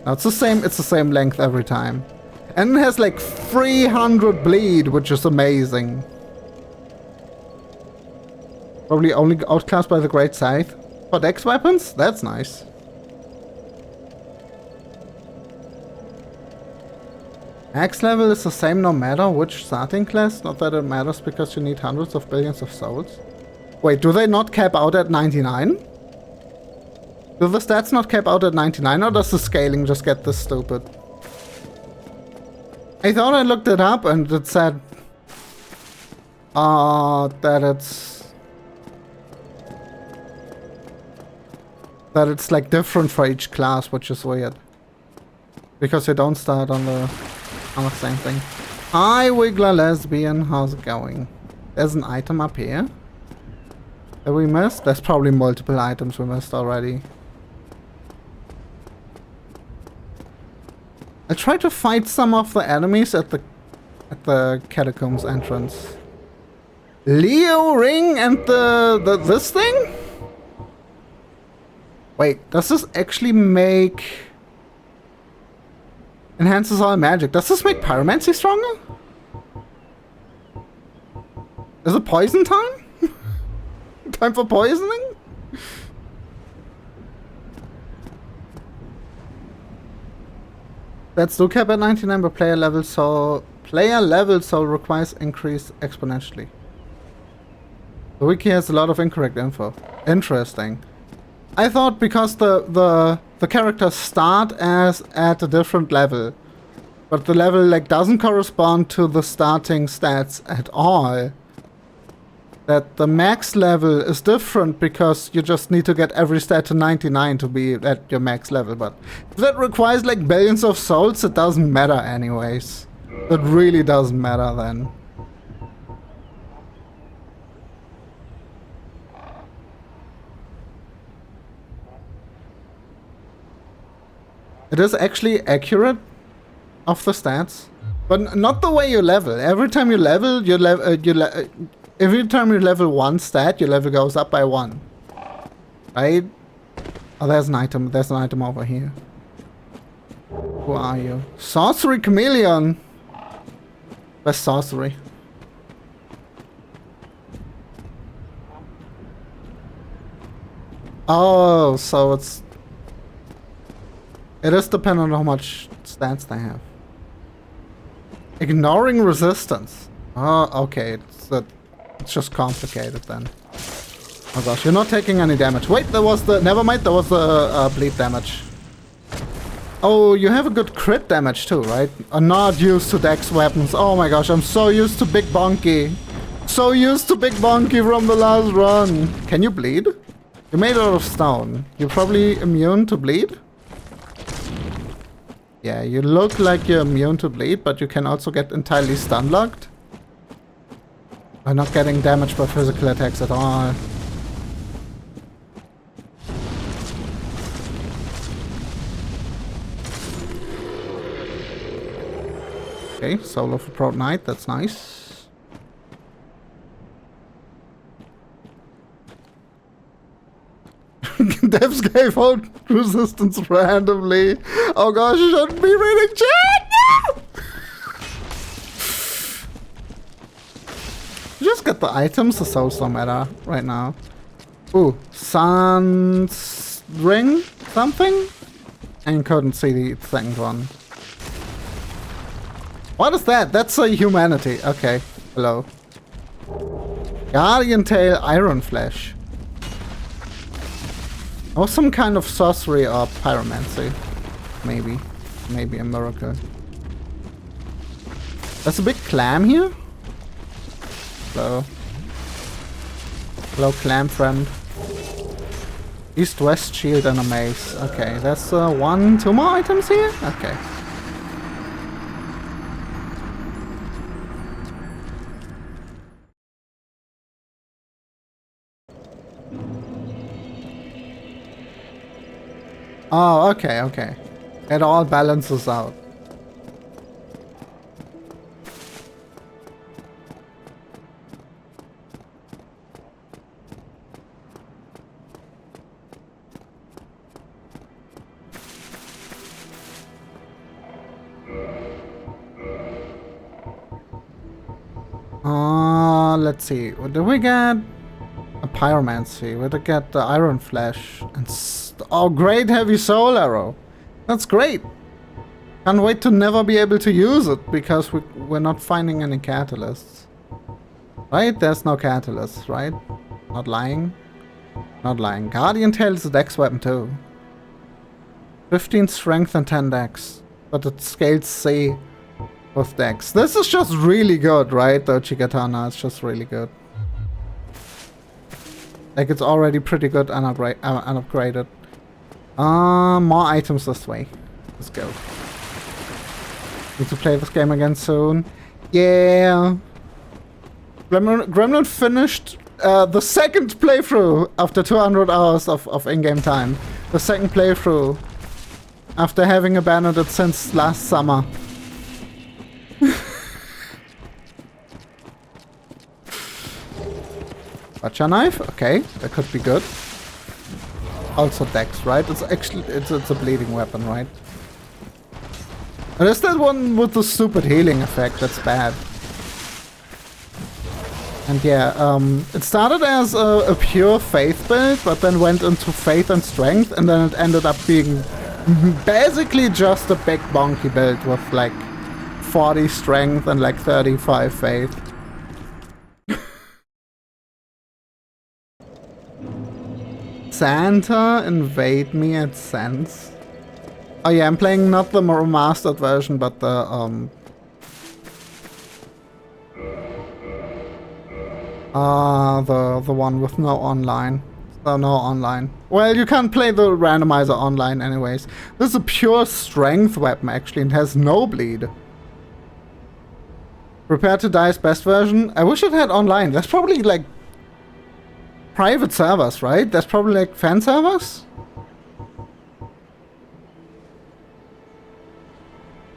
No, it's the same length every time. And it has like 300 bleed, which is amazing. Probably only outclassed by the Great Scythe. For dex weapons? That's nice. Max level is the same no matter which starting class. Not that it matters because you need hundreds of billions of souls. Wait, do they not cap out at 99? Do the stats not cap out at 99 or does the scaling just get this stupid? I thought I looked it up and it said that it's like different for each class, which is weird. Because you don't start on the same thing. Hi Wiggler Lesbian, how's it going? There's an item up here that we missed. There's probably multiple items we missed already. I tried to fight some of the enemies at the catacombs entrance. Leo ring and this thing? Wait, does this actually make enhances all magic? Does this make pyromancy stronger? Is it poison time? Time for poisoning? That's do cap at 99, but player level soul requires increase exponentially. The wiki has a lot of incorrect info. Interesting. I thought because the characters start as at a different level, but the level like doesn't correspond to the starting stats at all. That the max level is different because you just need to get every stat to 99 to be at your max level, but if that requires like billions of souls, it doesn't matter anyways. It really doesn't matter then. It is actually accurate of the stats, but not the way you level. Every time you level, every time you level one stat, your level goes up by 1. Right? Oh, there's an item. There's an item over here. Who are you? Sorcery Chameleon! Where's sorcery? Oh, so it is dependent on how much stats they have. Ignoring resistance. Oh, okay. It's just complicated then. Oh gosh, you're not taking any damage. Wait, never mind, there was the bleed damage. Oh, you have a good crit damage too, right? I'm not used to dex weapons. Oh my gosh, I'm so used to Big Bonky. So used to Big Bonky from the last run. Can you bleed? You're made out of stone. You're probably immune to bleed? Yeah, you look like you're immune to bleed, but you can also get entirely stun locked. I'm not getting damaged by physical attacks at all. Okay, Soul of a Proud Knight, that's nice. devs gave out resistance randomly. Oh gosh, you shouldn't be reading chat! No! Just get the items, the souls don't matter right now. Ooh, sun's ring? Something? And couldn't see the second one. What is that? That's a humanity. Okay, hello. Guardian Tail Iron Flesh. Oh, some kind of sorcery or pyromancy. Maybe. Maybe a miracle. There's a big clam here? Hello. Hello, clam friend. East-west shield and a mace. Okay, that's two more items here? Okay. Oh, okay, okay. It all balances out. Let's see. What did we get? A pyromancy. We did get the iron flesh. And oh, great heavy soul arrow. That's great. Can't wait to never be able to use it because we're not finding any catalysts. Right? There's no catalysts, right? Not lying. Not lying. Guardian Tail is a dex weapon too. 15 strength and 10 dex. But it scales C with dex. This is just really good, right? The Chigatana is just really good. Like, it's already pretty good and upgraded. More items this way. Let's go. Need to play this game again soon. Yeah. Gremlin finished the second playthrough after 200 hours of in-game time. The second playthrough after having abandoned it since last summer. Butcher knife? Okay, that could be good. Also dex, right? It's actually it's a bleeding weapon, right? And is that one with the stupid healing effect? That's bad. And yeah, it started as a pure faith build, but then went into faith and strength, and then it ended up being basically just a big bonky build with like 40 strength and like 35 faith. Santa invade me at Sense. Oh yeah, I'm playing not the remastered version, but the one with no online. So no online. Well, you can't play the randomizer online anyways. This is a pure strength weapon actually and has no bleed. Prepare to Die's best version. I wish it had online. That's probably like private servers, right? That's probably like fan servers?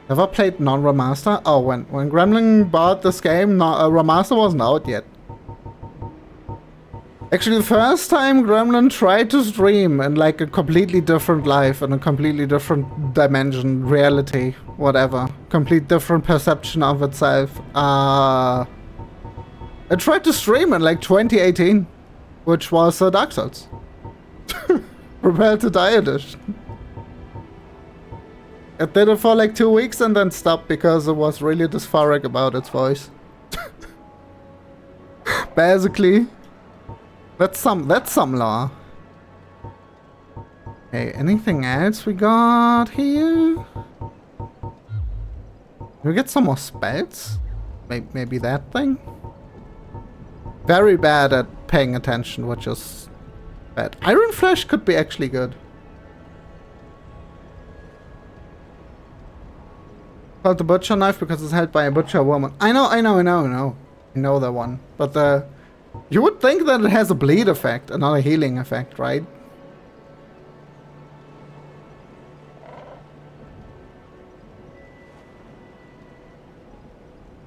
Never played non-remaster? Oh, when Gremlin bought this game, remaster wasn't out yet. Actually, the first time Gremlin tried to stream in like a completely different life, in a completely different dimension, reality, whatever. Complete different perception of itself. I tried to stream in like 2018. Which was Dark Souls. Prepare to Die edition. It did it for like 2 weeks and then stopped because it was really dysphoric about its voice. Basically. That's some lore. Hey, anything else we got here? Can we get some more spells? Maybe that thing? Very bad at paying attention, which is bad. Iron Flesh could be actually good. Called the butcher knife because it's held by a butcher woman. I know. I know that one. But you would think that it has a bleed effect and not a healing effect, right?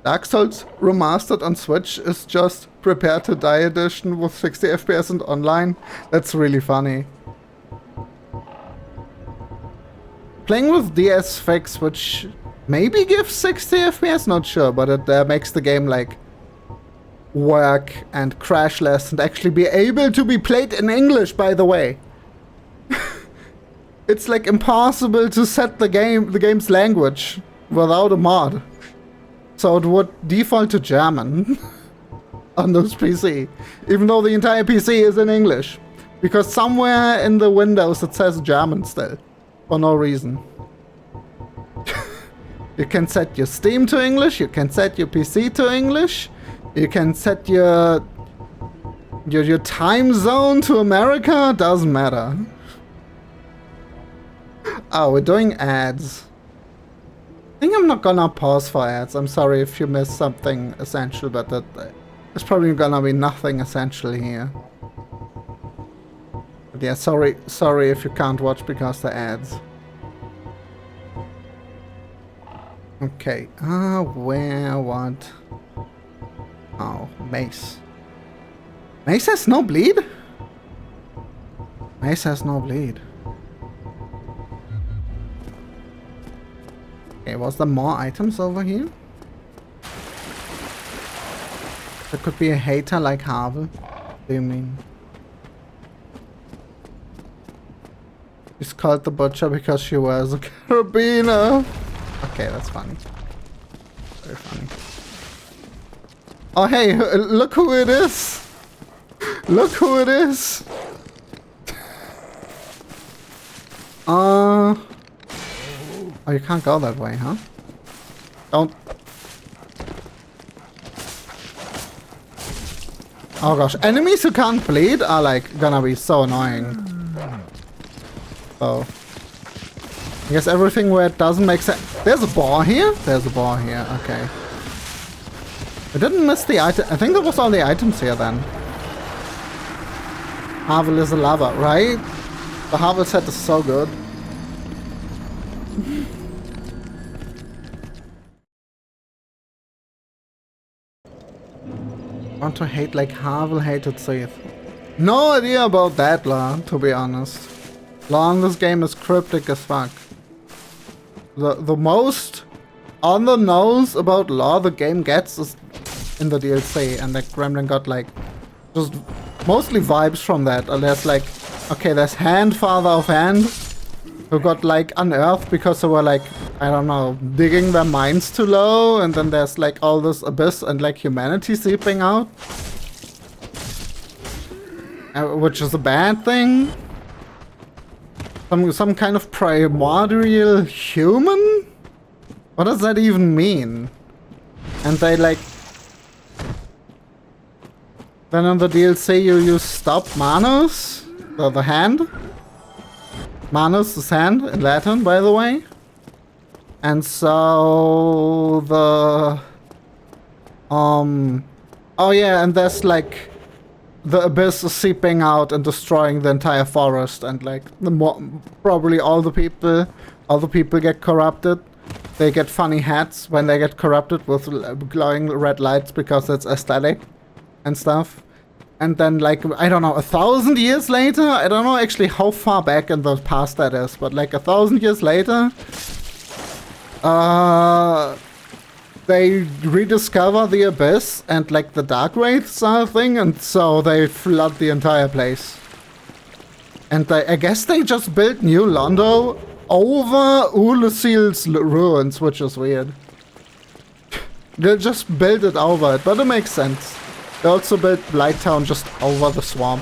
Dark Souls Remastered on Switch is just Prepare to Die edition with 60 FPS and online. That's really funny. playing with DS fix, which maybe gives 60 FPS, not sure, but it makes the game like work and crash less and actually be able to be played in English, by the way. It's like impossible to set the game's language without a mod. So it would default to German on this PC, even though the entire PC is in English. Because somewhere in the Windows it says German still, for no reason. You can set your Steam to English, you can set your PC to English, you can set your time zone to America, doesn't matter. Oh, we're doing ads. I think I'm not gonna pause for ads. I'm sorry if you missed something essential, but there's probably gonna be nothing essential here. But yeah, sorry if you can't watch because the ads. Okay, where, what? Oh, Mace. Mace has no bleed? Mace has no bleed. Okay, was there more items over here? There could be a hater like Havel. What do you mean? She's called the butcher because she wears a carabiner. Okay, that's funny. Very funny. Oh hey, look who it is! Look who it is! Oh, you can't go that way, huh? Don't. Oh gosh, enemies who can't bleed are like gonna be so annoying. So, I guess everything where it doesn't make sense. There's a bar here? There's a bar here, okay. I didn't miss the item. I think that was all the items here then. Havel is a lover, right? The Havel set is so good. Want to hate like Havel hated Sith. No idea about that, La, to be honest. La, this game is cryptic as fuck. The most on the nose about law the game gets is in the DLC, and like Gremlin got like just mostly vibes from that. And there's like, okay, there's Hand, Father of Hand, who got like unearthed because they were like, I don't know, digging their mines too low, and then there's like all this abyss and like humanity seeping out, which is a bad thing. Some kind of primordial human? What does that even mean? And they like... Then in the DLC you stop Manus, the hand. Manus is hand in Latin, by the way. And so the... Oh yeah, and there's like... The abyss is seeping out and destroying the entire forest, and like probably all the people get corrupted. They get funny hats when they get corrupted with glowing red lights because it's aesthetic and stuff. And then like, I don't know, 1,000 years later, I don't know actually how far back in the past that is, but like 1,000 years later, they rediscover the abyss and like the dark wraiths are a thing, and so they flood the entire place. And I guess they just built New Rando over Ulusil's ruins, which is weird. They just built it over it, but it makes sense. They also built Blighttown just over the swamp.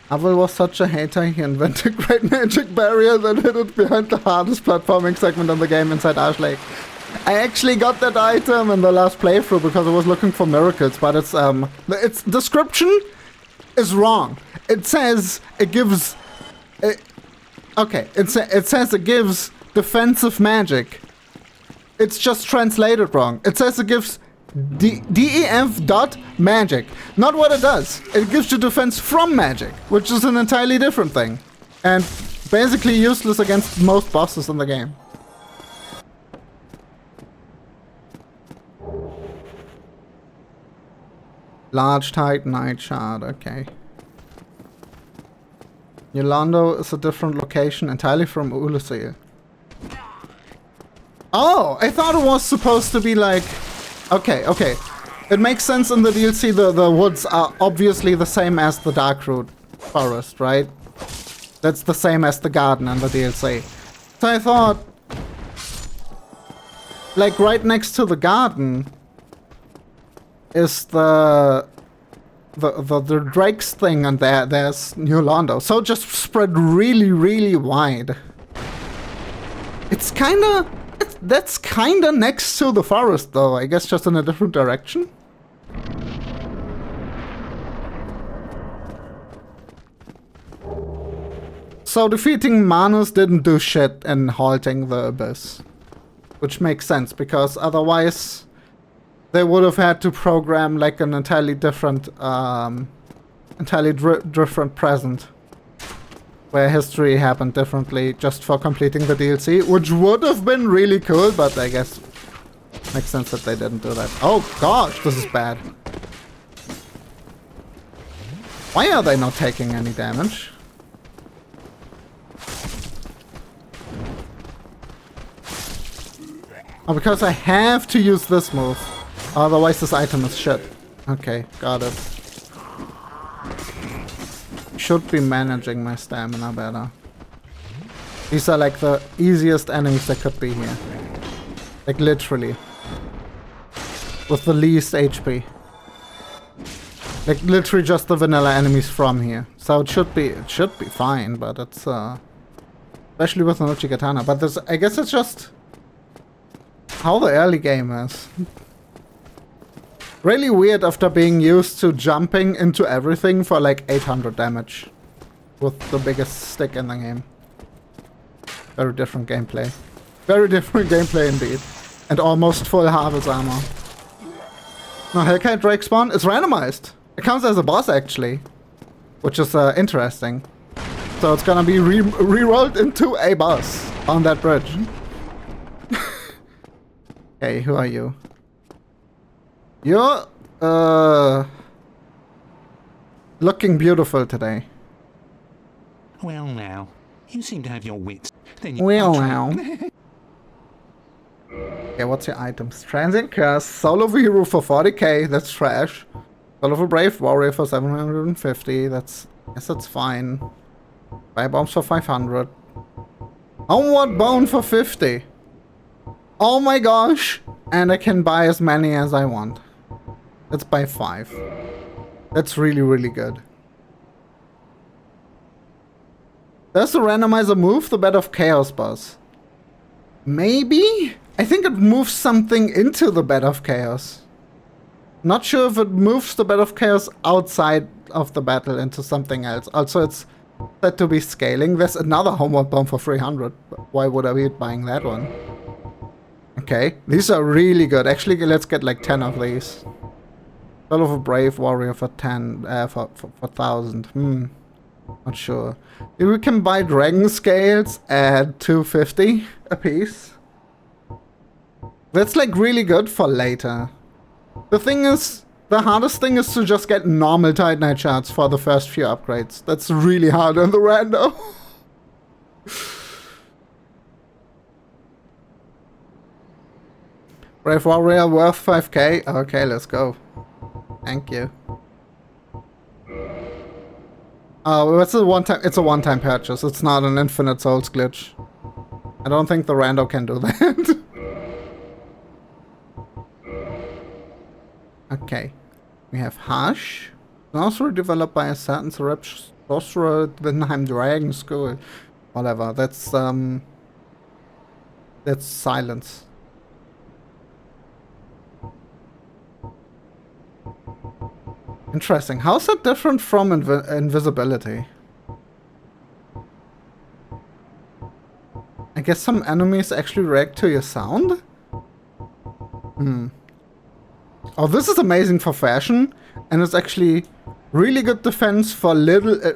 Havel was such a hater, he invented Great Magic Barrier that hid it behind the hardest platforming segment in the game inside Ash Lake. I actually got that item in the last playthrough because I was looking for miracles, but its description is wrong. It says it gives... it says it gives defensive magic. It's just translated wrong. It says it gives DEF dot magic. Not what it does. It gives you defense from magic, which is an entirely different thing. And basically useless against most bosses in the game. Large Titanite shard, okay. Rando is a different location entirely from Ulusil. Oh, I thought it was supposed to be like... Okay, okay. It makes sense in the DLC, the woods are obviously the same as the Darkroot forest, right? That's the same as the garden in the DLC. So I thought... Like, right next to the garden is the Drake's thing, and there's New Rando. So just spread really, really wide. It's kinda... That's kinda next to the forest, though. I guess just in a different direction. So defeating Manus didn't do shit in halting the Abyss. Which makes sense, because otherwise they would have had to program like an entirely different different present. Where history happened differently just for completing the DLC, which would have been really cool, but I guess makes sense that they didn't do that. Oh gosh, this is bad. Why are they not taking any damage? Oh, because I have to use this move. Otherwise this item is shit. Okay, got it. Should be managing my stamina better. These are like the easiest enemies that could be here. Like literally. With the least HP. Like literally just the vanilla enemies from here. So it should be fine, but it's especially with an Uchigatana. But this, I guess it's just how the early game is. Really weird after being used to jumping into everything for like 800 damage. With the biggest stick in the game. Very different gameplay. Very different gameplay indeed. And almost full Harvest armor. No, Hellkite Drake spawn is randomized. It counts as a boss actually. Which is interesting. So it's gonna be re-rolled into a boss on that bridge. Okay, who are you? You're, looking beautiful today. Well now, you seem to have your wits. Then Well now. Okay, what's your items? Transient Curse, Soul of a Hero for 40k, that's trash. Soul of a Brave Warrior for 750, that's... Yes, that's fine. Fire Bombs for 500. Homeward Bone for 50. Oh my gosh! And I can buy as many as I want. Let's buy 5. That's really, really good. Does the randomizer move the Bed of Chaos boss? Maybe? I think it moves something into the Bed of Chaos. Not sure if it moves the Bed of Chaos outside of the battle into something else. Also, it's said to be scaling. There's another Homeward Bomb for 300. Why would I be buying that one? Okay, these are really good. Actually, let's get like 10 of these. Soul of a Brave Warrior for 10, for 1,000. Not sure. If we can buy Dragon Scales at 250 a piece. That's like really good for later. The thing is, the hardest thing is to just get normal Titanite shards for the first few upgrades. That's really hard on the rando. Brave Warrior worth 5k? Okay, let's go. Thank you. Oh, it's a one-time purchase. It's not an infinite souls glitch. I don't think the rando can do that. Okay. We have Hush. Also developed by a certain sorcerer at Vinheim Dragon School. Whatever. That's silence. Interesting. How's that different from invisibility? I guess some enemies actually react to your sound? Oh, this is amazing for fashion, and it's actually really good defense for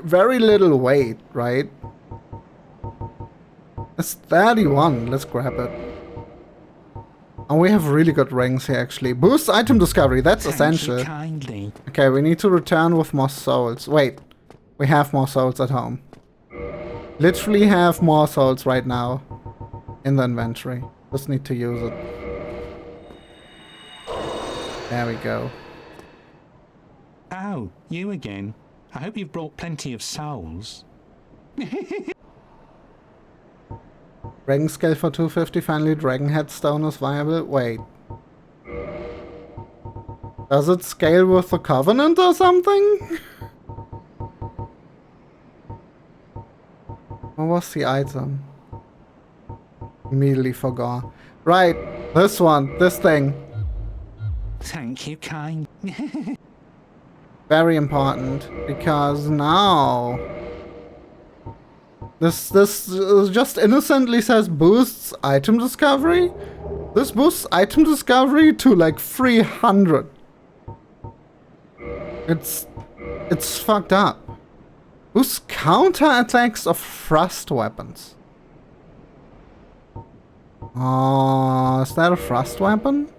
very little weight, right? It's 31. Let's grab it. And we have really good rings here, actually. Boost item discovery, that's Thank essential. you kindly. Okay, we need to return with more souls. Wait, we have more souls at home. Literally have more souls right now in the inventory. Just need to use it. There we go. Oh, you again. I hope you've brought plenty of souls. Dragon scale for 250, finally dragon headstone is viable. Wait. Does it scale with the covenant or something? What was the item? Immediately forgot. Right, this one, this thing. Thank you kind. Very important, because now this just innocently says boosts item discovery. This boosts item discovery to like 300. It's fucked up. Boosts counterattacks of thrust weapons. Oh, is that a thrust weapon?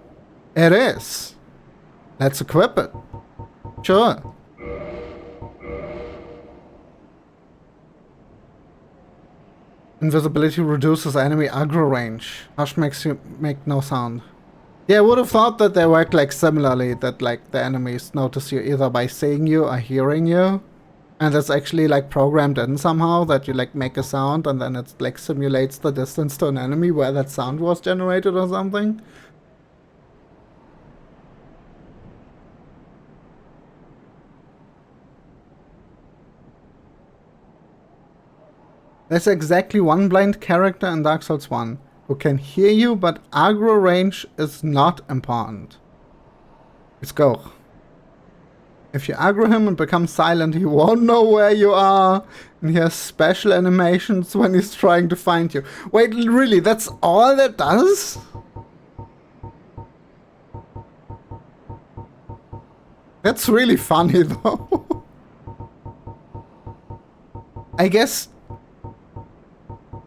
It is. Let's equip it. Sure. Invisibility reduces enemy aggro range. Hush makes you make no sound. Yeah, I would have thought that they work like similarly, that like the enemies notice you either by seeing you or hearing you. And that's actually like programmed in somehow, that you like make a sound and then it like simulates the distance to an enemy where that sound was generated or something. There's exactly one blind character in Dark Souls 1 who can hear you, but aggro range is not important. It's Goch. If you aggro him and become silent, he won't know where you are, and he has special animations when he's trying to find you. Wait, really, that's all that does? That's really funny, though. I guess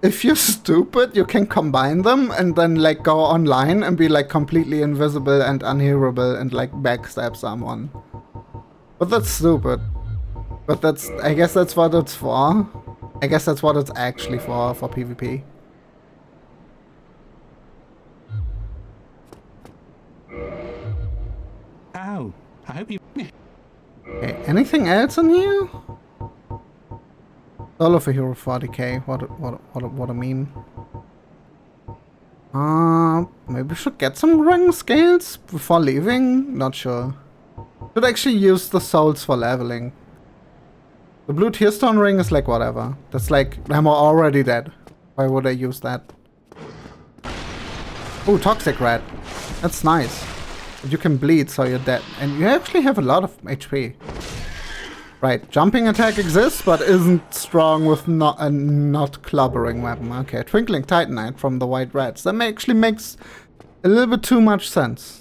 if you're stupid, you can combine them and then like go online and be like completely invisible and unhearable and like backstab someone. But that's stupid. But that's, I guess that's what it's for. I guess that's what it's actually for PvP. Oh, I hope you... Okay, anything else in here? All of a hero 40k. What I mean? Maybe we should get some ring scales before leaving? Not sure. Should actually use the souls for leveling. The blue tearstone ring is like whatever. That's like, I'm already dead. Why would I use that? Oh, toxic red. That's nice. But you can bleed, so you're dead. And you actually have a lot of HP. Right, jumping attack exists, but isn't strong with not clubbering weapon. Okay, Twinkling Titanite from the White Rats. That actually makes a little bit too much sense.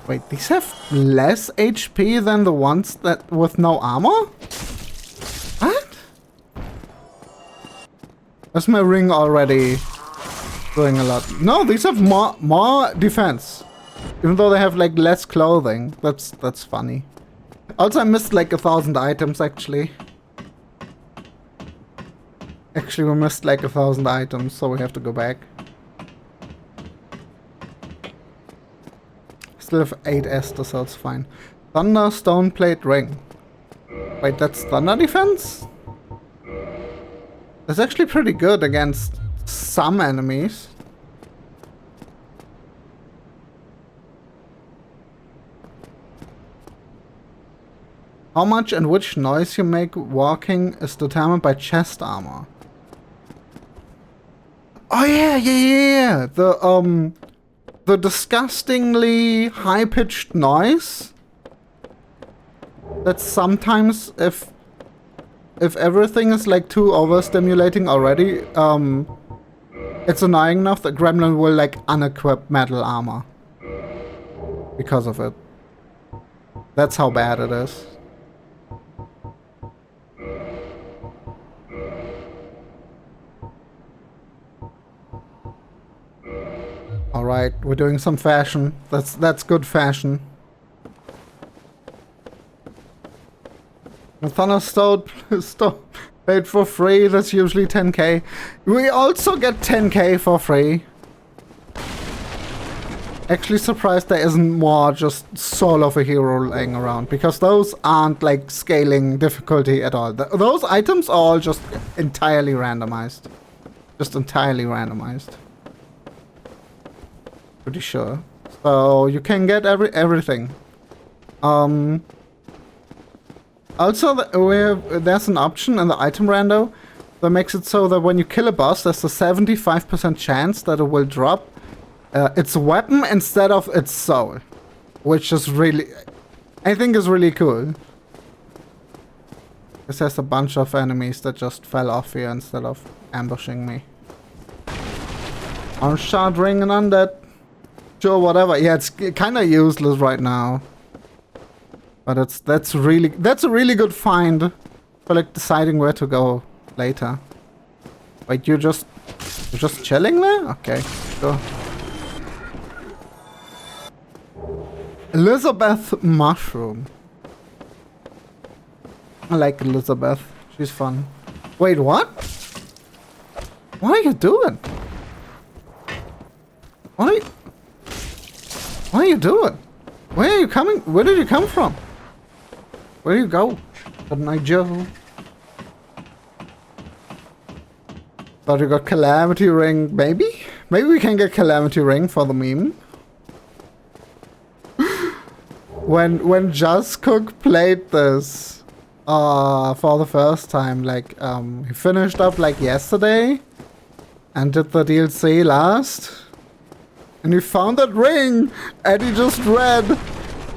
Wait, these have less HP than the ones that with no armor? What? Is my ring already doing a lot? No, these have more defense. Even though they have like less clothing. That's funny. Also, I missed like 1,000 items actually. Actually, we missed like 1,000 items, so we have to go back. Still have 8 Esther, so it's fine. Thunder Stone Plate Ring. Wait, that's thunder defense? That's actually pretty good against some enemies. How much and which noise you make walking is determined by chest armor. Oh yeah. The disgustingly high-pitched noise. That's sometimes if everything is like too overstimulating already, it's annoying enough that Gremlin will like unequip metal armor. Because of it. That's how bad it is. Alright, we're doing some fashion. That's good fashion. The Thunderstone paid for free, that's usually 10k. We also get 10k for free. Actually surprised there isn't more just soul of a hero laying around, because those aren't like scaling difficulty at all. Those items are all just entirely randomized. Just entirely randomized. Pretty sure. So you can get everything. Also, there's an option in the item rando that makes it so that when you kill a boss, there's a 75% chance that it will drop its weapon instead of its soul. Which is really... I think is really cool. Because there's a bunch of enemies that just fell off here instead of ambushing me. Orange shard ring and undead. Sure, whatever. Yeah, it's kind of useless right now. But that's a really good find for like deciding where to go later. Wait, you're just chilling there? Okay, sure. Elizabeth Mushroom. I like Elizabeth. She's fun. Wait, what? What are you doing? What are you doing? Where are you coming? Where did you come from? Where do you go? Good night, Joe. But you got Calamity Ring, maybe? Maybe we can get Calamity Ring for the meme. When Just Cook played this for the first time, like he finished up like yesterday and did the DLC last. And he found that ring and he just read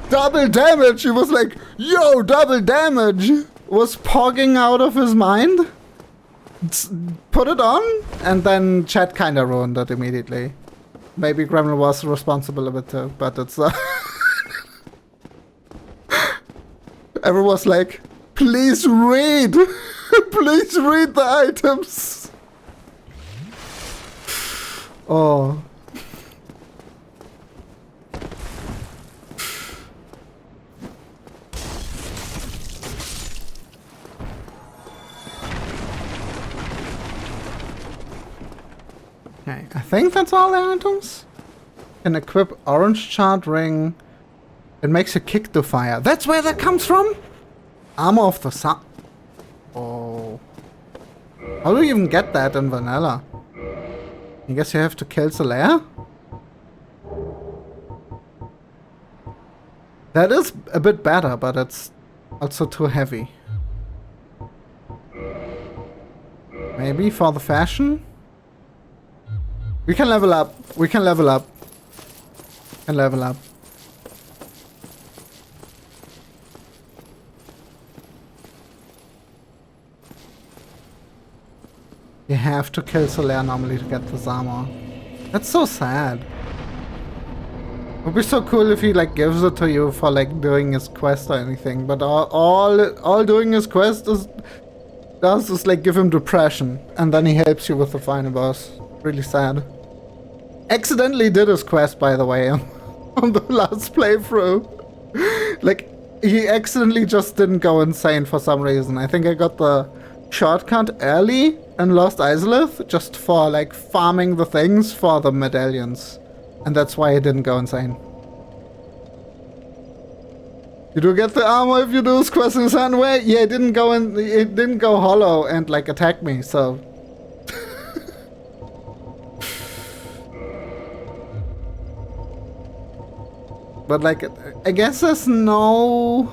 double damage. He was like, yo, double damage. Was pogging out of his mind. Put it on. And then chat kind of ruined it immediately. Maybe Gremlin was responsible a bit too. But it's... Everyone was like, please read. Please read the items. Oh... Okay, I think that's all the items. Can equip orange shard ring. It makes a kick to fire. That's where that comes from? Armor of the sun. Oh. How do you even get that in vanilla? I guess you have to kill the lair? That is a bit better, but it's also too heavy. Maybe for the fashion? We can level up. We can level up. And level up. You have to kill Solaire normally to get this armor. That's so sad. It would be so cool if he like gives it to you for like doing his quest or anything. But all doing his quest does is like give him depression. And then he helps you with the final boss. Really sad. Accidentally did his quest, by the way, on the last playthrough. Like, he accidentally just didn't go insane for some reason. I think I got the shortcut early in Lost Isolith just for, like, farming the things for the medallions. And that's why he didn't go insane. You do get the armor if you do his quest in a certain way? Yeah, it didn't go hollow and, like, attack me, so... But like, I guess there's no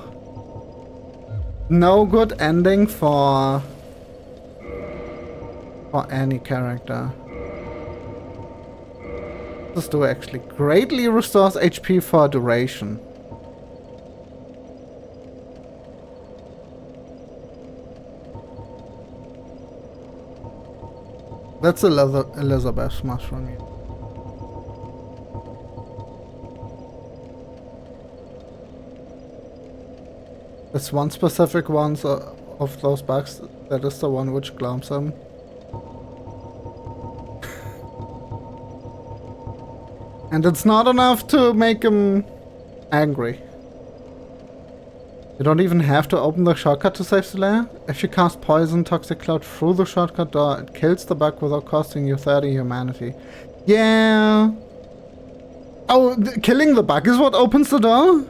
good ending for any character. This do actually greatly restores HP for duration. That's Elizabeth mushroom. There's one specific one of those bugs that is the one which glums them. And it's not enough to make him angry. You don't even have to open the shortcut to save the lair. If you cast Poison Toxic Cloud through the shortcut door, it kills the bug without costing you 30 humanity. Yeah. Oh, killing the bug is what opens the door?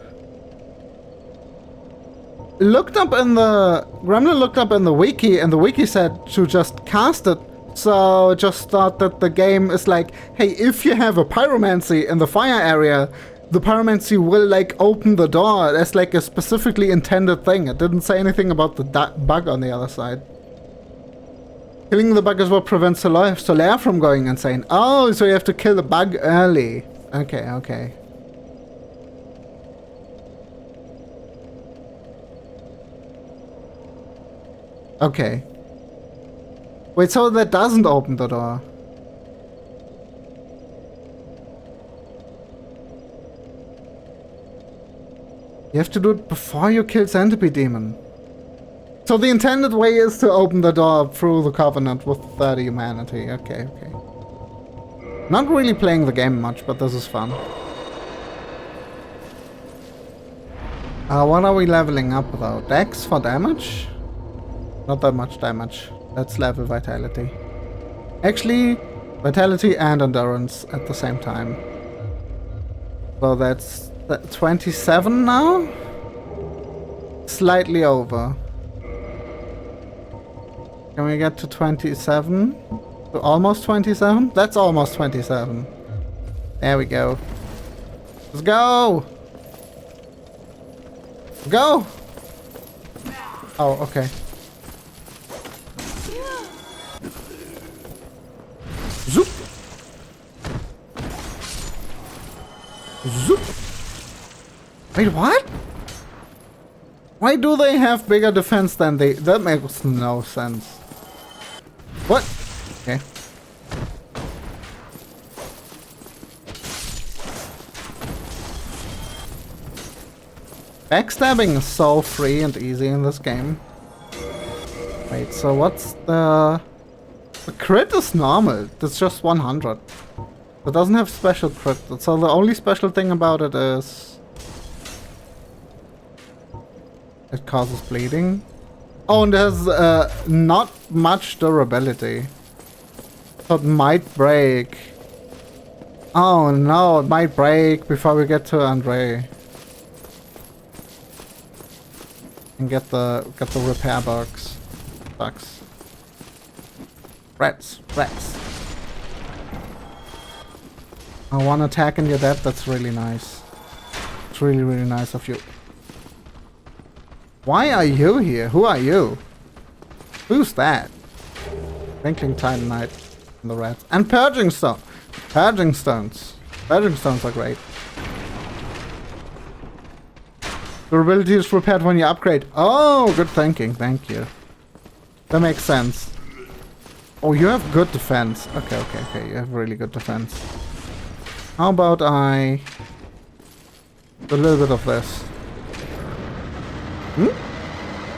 Gremlin looked up in the wiki, and the wiki said to just cast it. So just thought that the game is like, hey, if you have a pyromancy in the fire area, the pyromancy will like open the door. That's like a specifically intended thing. It didn't say anything about the bug on the other side. Killing the bug is what prevents Solaire from going insane. Oh, so you have to kill the bug early. Okay, okay. Okay. Wait, so that doesn't open the door? You have to do it before you kill Centipede Demon. So the intended way is to open the door through the Covenant with 30 humanity. Okay, okay. Not really playing the game much, but this is fun. What are we leveling up though? Dex for damage? Not that much damage. Let's level Vitality. Actually, Vitality and Endurance at the same time. So that's 27 now? Slightly over. Can we get to 27? To almost 27? That's almost 27. There we go. Let's go! Go! Oh, okay. Zoop! Zoop! Wait, what? Why do they have bigger defense than they... That makes no sense. What? Okay. Backstabbing is so free and easy in this game. Wait, so what's the... The crit is normal. It's just 100. It doesn't have special crit. So the only special thing about it is... It causes bleeding. Oh, and it has not much durability. So it might break. Oh no, it might break before we get to Andre. And get the repair box. Rats. One attack and you're dead, that's really nice. It's really, really nice of you. Why are you here? Who are you? Who's that? Twinkling Titanite and the rats. And Purging Stone. Purging Stones. Purging Stones are great. Durability is repaired when you upgrade. Oh, good thinking. Thank you. That makes sense. Oh, you have good defense. Okay. You have really good defense. How about I... do a little bit of this.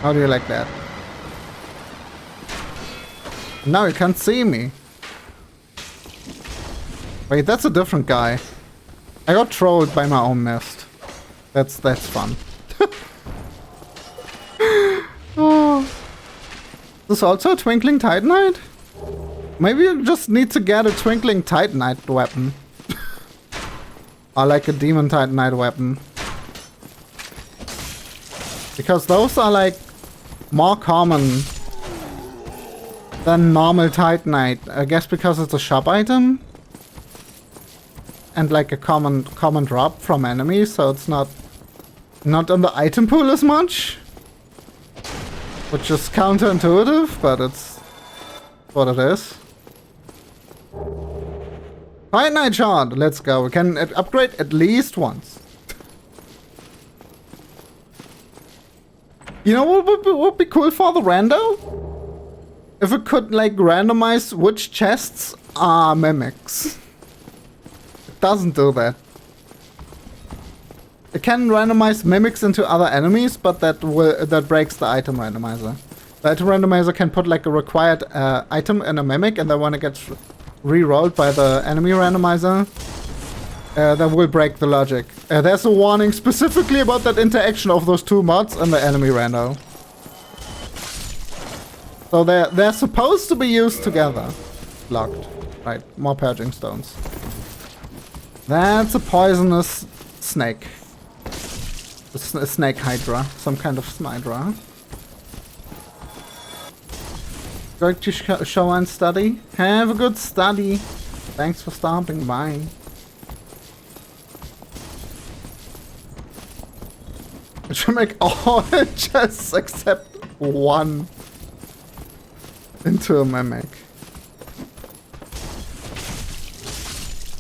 How do you like that? Now you can't see me. Wait, that's a different guy. I got trolled by my own mist. That's fun. Oh. This is also a Twinkling Titanite? Maybe you just need to get a Twinkling Titanite weapon. Or like a Demon Titanite weapon. Because those are like more common than normal Titanite. I guess because it's a shop item. And like a common drop from enemies, so it's not in the item pool as much. Which is counterintuitive, but it's what it is. Titanite shard, let's go. We can upgrade at least once. You know what would be cool for the rando? If it could like randomize which chests are mimics. It doesn't do that. It can randomize mimics into other enemies, but that breaks the item randomizer. The item randomizer can put like a required item in a mimic, and then when it gets re-rolled by the enemy randomizer, That will break the logic. There's a warning specifically about that interaction of those two mods and the enemy rando. So they're supposed to be used together. Locked. Right, more purging stones. That's a poisonous snake. A snake hydra. Some kind of hydra. Going to show and study? Have a good study. Thanks for stopping by. It should make all chests except one into a mimic.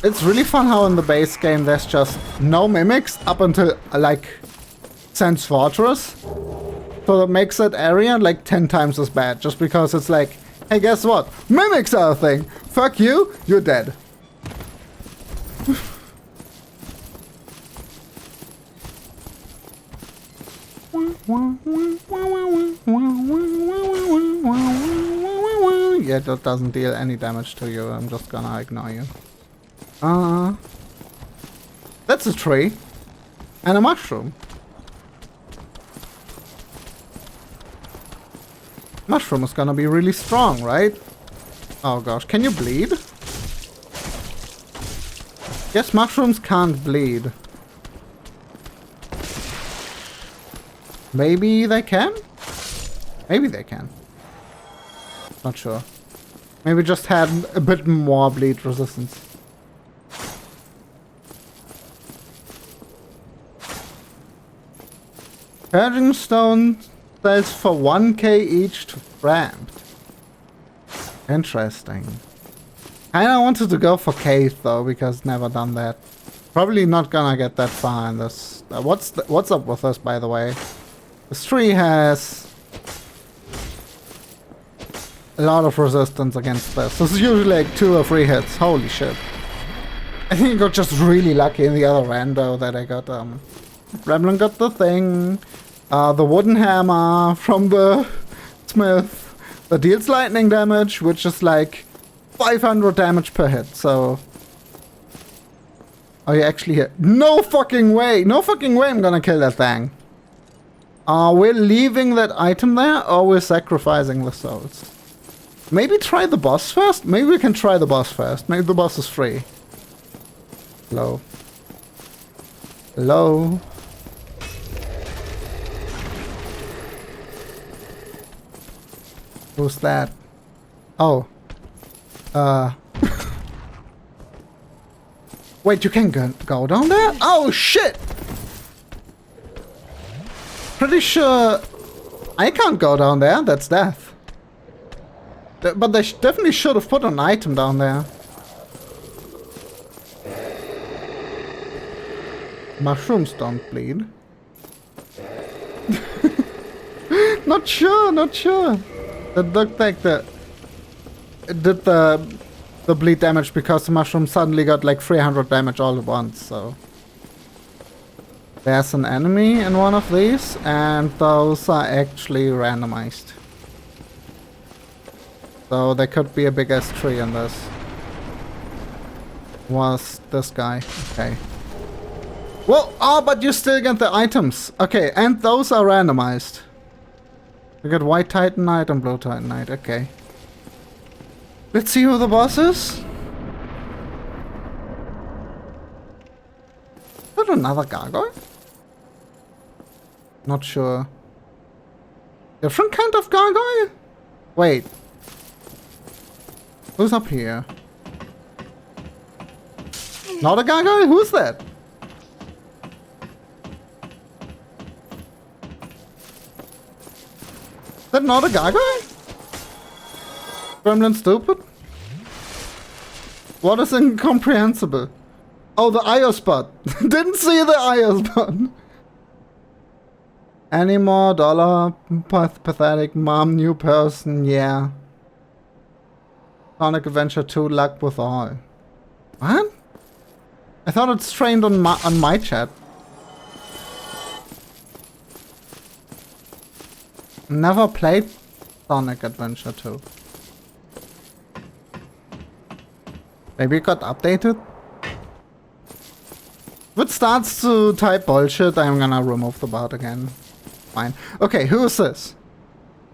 It's really fun how in the base game there's just no mimics up until like Sans Fortress. So that makes that area like 10 times as bad just because it's like, hey, guess what? Mimics are a thing. Fuck you, you're dead. Yeah, that doesn't deal any damage to you. I'm just gonna ignore you. That's a tree. And a mushroom. Mushroom is gonna be really strong, right? Oh gosh, can you bleed? Yes, mushrooms can't bleed. Maybe they can? Maybe they can. Not sure. Maybe just had a bit more bleed resistance. Purging stone sells for 1k each to Ramp. Interesting. Kinda wanted to go for cave though, because never done that. Probably not gonna get that far in this. What's up with this, by the way? This tree has a lot of resistance against this. This is usually like 2 or 3 hits. Holy shit. I think I got just really lucky in the other rando that I got, Gremlin got the thing. The wooden hammer from the smith. That deals lightning damage, which is like 500 damage per hit, so... Are you actually here? No fucking way! No fucking way I'm gonna kill that thing. Are we leaving that item there, or we're sacrificing the souls? Maybe try the boss first? Maybe we can try the boss first. Maybe the boss is free. Hello. Hello. Who's that? Oh. Wait, you can go down there? Oh, shit! Pretty sure I can't go down there. That's death. But they definitely should have put an item down there. Mushrooms don't bleed. Not sure, not sure. It looked like it did the bleed damage because the mushroom suddenly got like 300 damage all at once, so... There's an enemy in one of these, and those are actually randomized. So there could be a big ass tree in this. Was this guy. Okay. Well, oh, but you still get the items. Okay, and those are randomized. You get white titanite and blue titanite, okay. Let's see who the boss is. Is that another gargoyle? Not sure. Different kind of gargoyle? Wait. Who's up here? Not a gargoyle? Who's that? Is that not a gargoyle? Gremlin stupid? What is incomprehensible? Oh, the IO spot. Didn't see the IO spot. Any more dollar? Pathetic mom, new person, yeah. Sonic Adventure 2, luck with all. What? I thought it's trained on my chat. Never played Sonic Adventure 2. Maybe it got updated? If it starts to type bullshit, I'm gonna remove the bot again. Fine. Okay, who is this?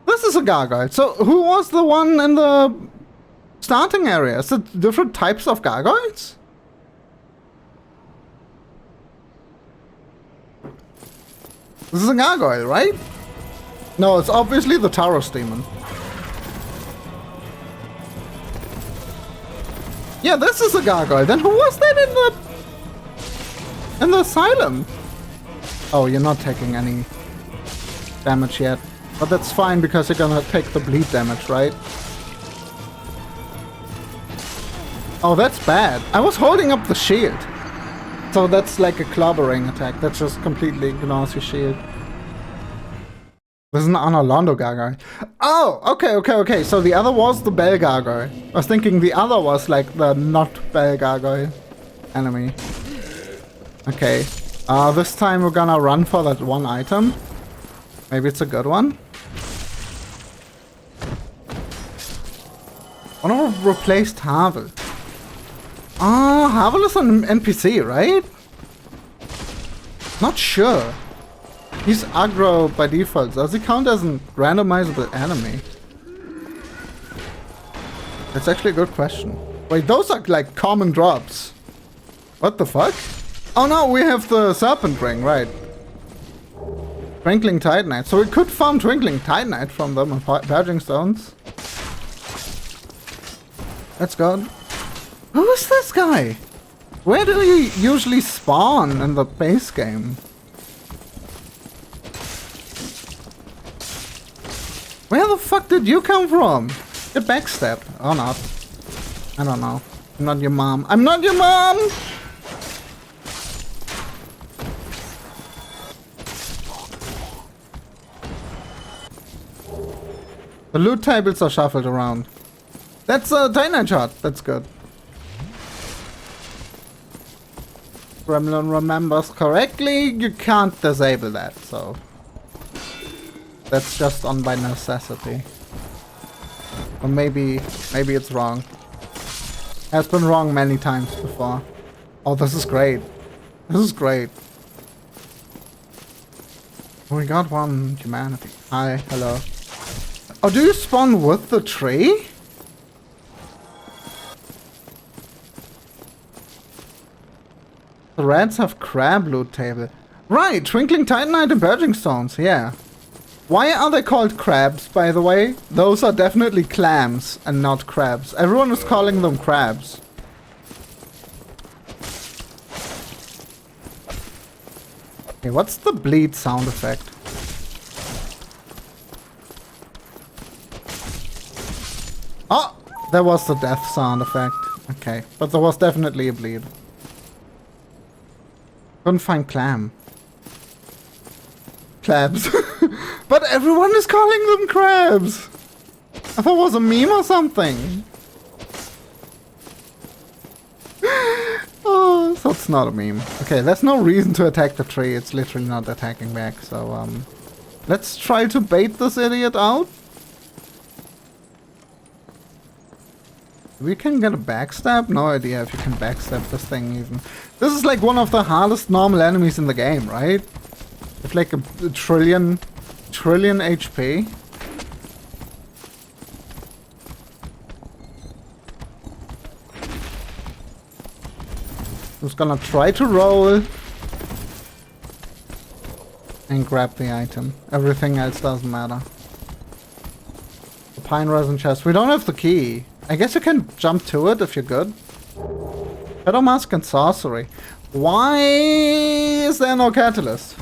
This is a gargoyle. So who was the one in the starting area? Is it different types of gargoyles? This is a gargoyle, right? No, it's obviously the Taurus demon. Yeah, this is a gargoyle. Then who was that in the asylum? Oh, you're not taking any damage yet. But that's fine because you're gonna take the bleed damage, right? Oh, that's bad. I was holding up the shield. So that's like a clobbering attack. That just completely ignores your shield. This is an Rando gargoyle. Oh, okay. So the other was the bell gargoyle. I was thinking the other was like the not bell gargoyle enemy. Okay. This time we're gonna run for that one item. Maybe it's a good one. I want to replace Havel. Havel is an NPC, right? Not sure. He's aggro by default. Does he count as a randomizable enemy? That's actually a good question. Wait, those are like common drops. What the fuck? Oh no, we have the Serpent Ring, right. Twinkling Titanite. So we could farm Twinkling Titanite from them and Purging Stones. That's good. Who is this guy? Where do you usually spawn in the base game? Where the fuck did you come from? Get backstabbed. Or not. I don't know. I'm not your mom. I'm not your mom! The loot tables are shuffled around. That's a Titanite shot. That's good. Gremlin remembers correctly. You can't disable that, so... That's just on by necessity. Or maybe it's wrong. Has been wrong many times before. Oh, this is great. This is great. We got one humanity. Hi, hello. Oh, do you spawn with the tree? The rats have crab loot table. Right, Twinkling Titanite and Purging Stones, yeah. Why are they called crabs, by the way? Those are definitely clams and not crabs. Everyone is calling them crabs. Okay, what's the bleed sound effect? Oh! There was the death sound effect. Okay, but there was definitely a bleed. Couldn't find clam. Crabs. But everyone is calling them crabs! I thought it was a meme or something. Oh, so it's not a meme. Okay, there's no reason to attack the tree. It's literally not attacking back, so let's try to bait this idiot out. We can get a backstab? No idea if you can backstab this thing even. This is like one of the hardest normal enemies in the game, right? With like a trillion HP. Who's gonna try to roll and grab the item. Everything else doesn't matter. The pine resin chest. We don't have the key. I guess you can jump to it if you're good. Shadow Mask and Sorcery. Why is there no catalyst?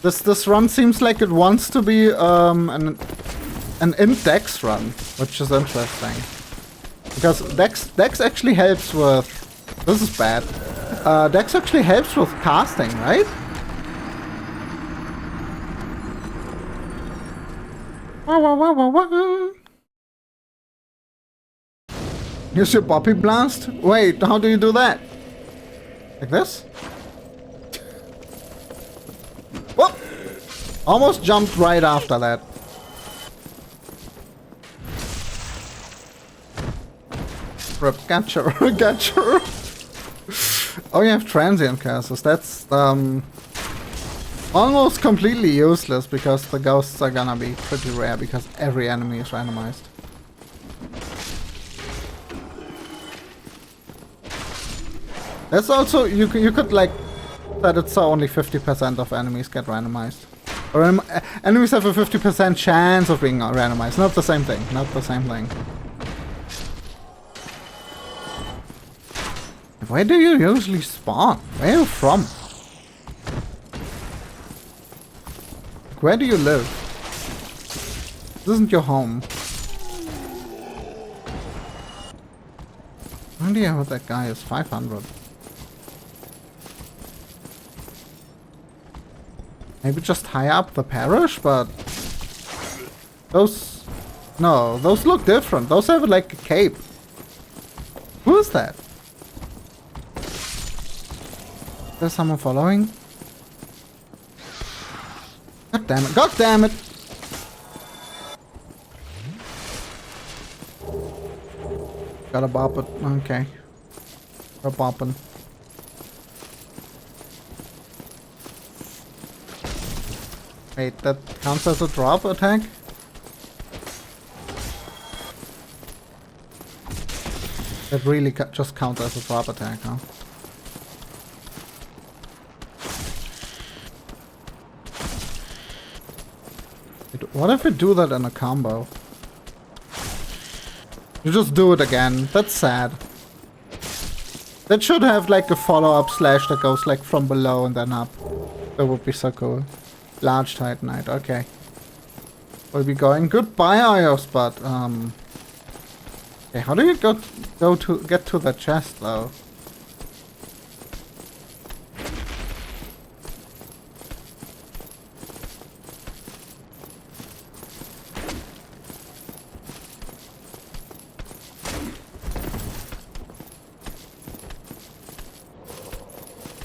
This run seems like it wants to be an in-dex run, which is interesting. Because Dex actually helps with... This is bad. Dex actually helps with casting, right? Use your Poppy Blast? Wait, how do you do that? Like this? Whoop! Almost jumped right after that. Rip, gotcha, gotcha. Oh, you have transient curses. That's almost completely useless because the ghosts are gonna be pretty rare because every enemy is randomized. That's also you could like set it so only 50% of enemies get randomized. Or enemies have a 50% chance of being randomized. Not the same thing. Not the same thing. Where do you usually spawn? Where are you from? Where do you live? This isn't your home. No idea what that guy is. 500. Maybe just high up the parish, but those... No, those look different. Those have like a cape. Who is that? There's someone following? God damn it. God damn it! Gotta bop it. Okay. We're bopping. Wait, that counts as a drop attack? That really just counts as a drop attack, huh? What if we do that in a combo? You just do it again. That's sad. That should have like a follow-up slash that goes like from below and then up. That would be so cool. Large Titanite, okay. We'll be going. Goodbye, Ios, but okay, how do you get to the chest though?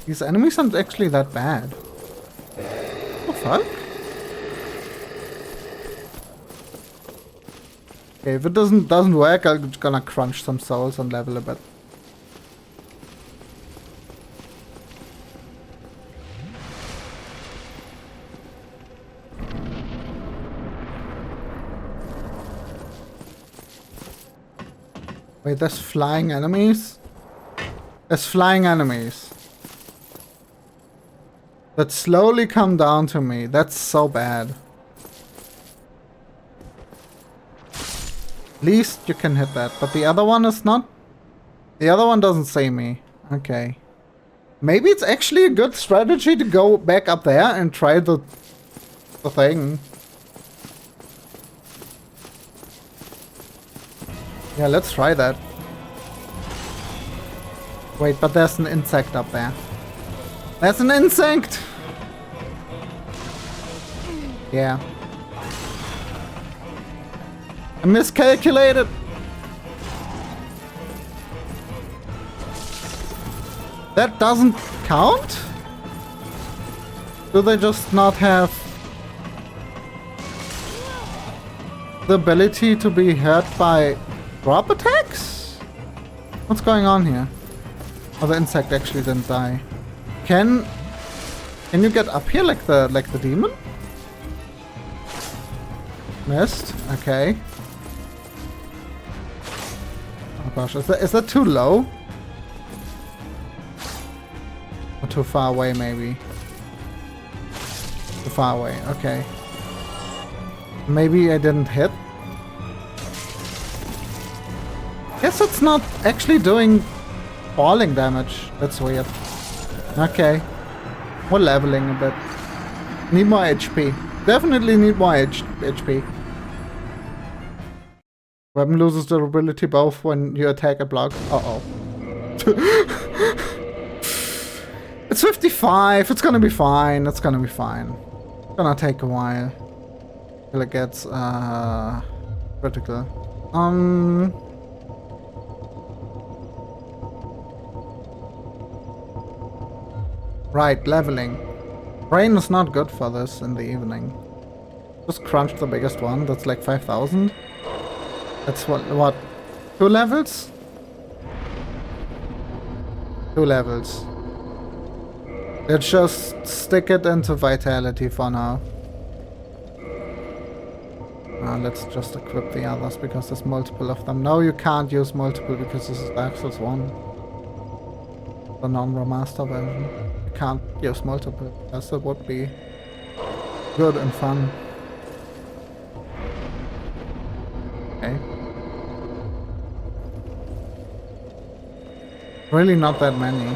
These enemies aren't actually that bad. What the fuck? Okay, if it doesn't work, I'm gonna crunch some souls and level a bit. Wait, there's flying enemies? There's flying enemies that slowly come down to me. That's so bad. At least you can hit that, but the other one is not. The other one doesn't see me. Okay. Maybe it's actually a good strategy to go back up there and try the thing. Yeah, let's try that. Wait, but there's an insect up there. There's an insect! Yeah. I miscalculated! That doesn't count? Do they just not have the ability to be hurt by drop attacks? What's going on here? Oh, the insect actually didn't die. Can you get up here like the demon? Missed. Okay. Oh gosh, is that too low? Or too far away maybe? Too far away, okay. Maybe I didn't hit? Guess it's not actually doing falling damage. That's weird. Okay. We're leveling a bit. Need more HP. Definitely need more HP. Weapon loses durability both when you attack a block. Uh-oh. It's 55. It's gonna be fine. It's gonna be fine. It's gonna take a while. Till it gets critical. Right, leveling. Brain is not good for this in the evening. Just crunch the biggest one. That's like 5,000. That's what? 2 levels? 2 levels. Let's just stick it into vitality for now. Let's just equip the others because there's multiple of them. No, you can't use multiple because this is Dark Souls 1. The non-remaster version. You can't use multiple because it would be good and fun. Okay. Really not that many.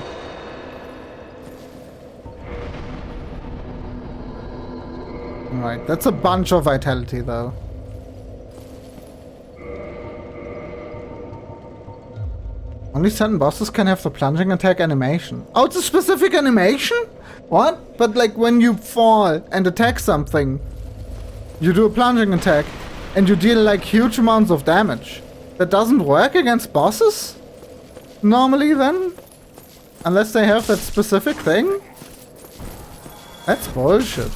Right, that's a bunch of vitality though. Only certain bosses can have the plunging attack animation. Oh, it's a specific animation? What? But like when you fall and attack something, you do a plunging attack and you deal like huge amounts of damage. That doesn't work against bosses? Normally then? Unless they have that specific thing? That's bullshit.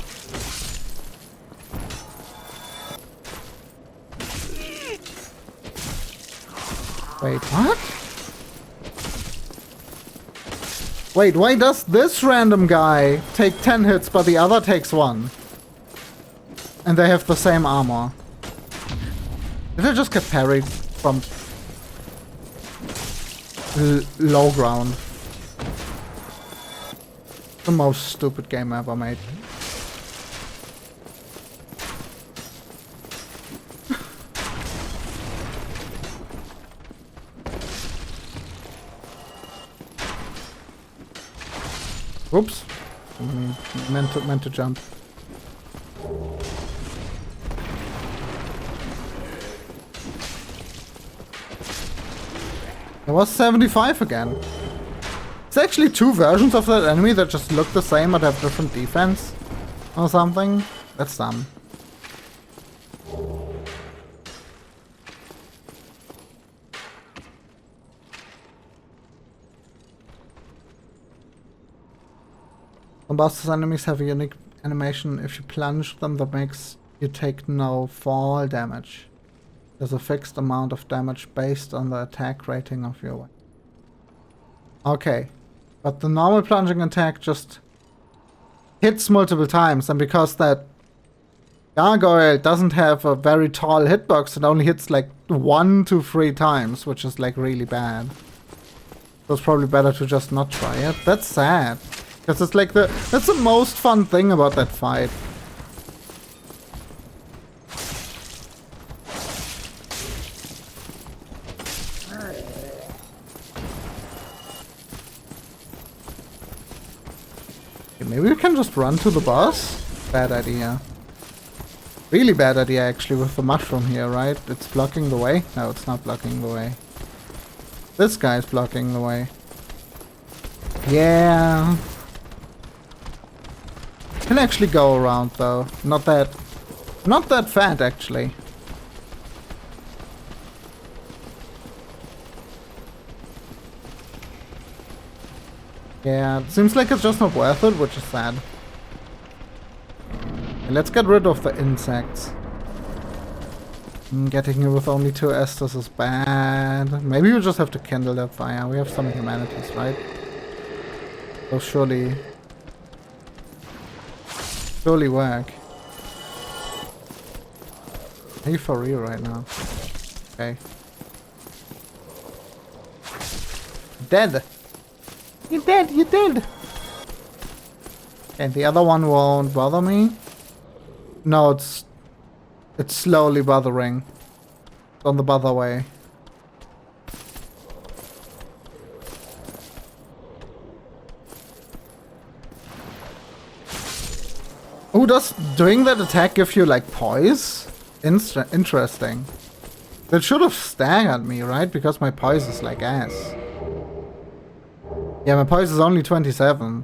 Wait, what? Wait, why does this random guy take 10 hits but the other takes 1? And they have the same armor. Did I just get parried from low ground? The most stupid game ever made. Oops. Meant to jump. It was 75 again. It's actually 2 versions of that enemy that just look the same but have different defense. Or something. That's dumb. Some bosses enemies have a unique animation. If you plunge them, that makes you take no fall damage. There's a fixed amount of damage based on the attack rating of your weapon. Okay, but the normal plunging attack just hits multiple times, and because that gargoyle doesn't have a very tall hitbox, it only hits like 1 to 3 times, which is like really bad. So it's probably better to just not try it. That's sad. Because it's like that's the most fun thing about that fight. Okay, maybe we can just run to the boss? Bad idea. Really bad idea actually with the mushroom here, right? It's blocking the way? No, it's not blocking the way. This guy's blocking the way. Yeah. Can actually go around though. Not that fat actually. Yeah, it seems like it's just not worth it, which is sad. Okay, let's get rid of the insects. Getting here with only 2 Estus is bad. Maybe we just have to kindle that fire. We have some humanities, right? So surely work. Are you for real right now? Okay. Dead! You're dead! You're dead! Okay, the other one won't bother me. No, it's slowly bothering. It's on the bother way. Oh, does doing that attack give you like poise? Interesting. That should have staggered me, right? Because my poise is like ass. Yeah, my poise is only 27.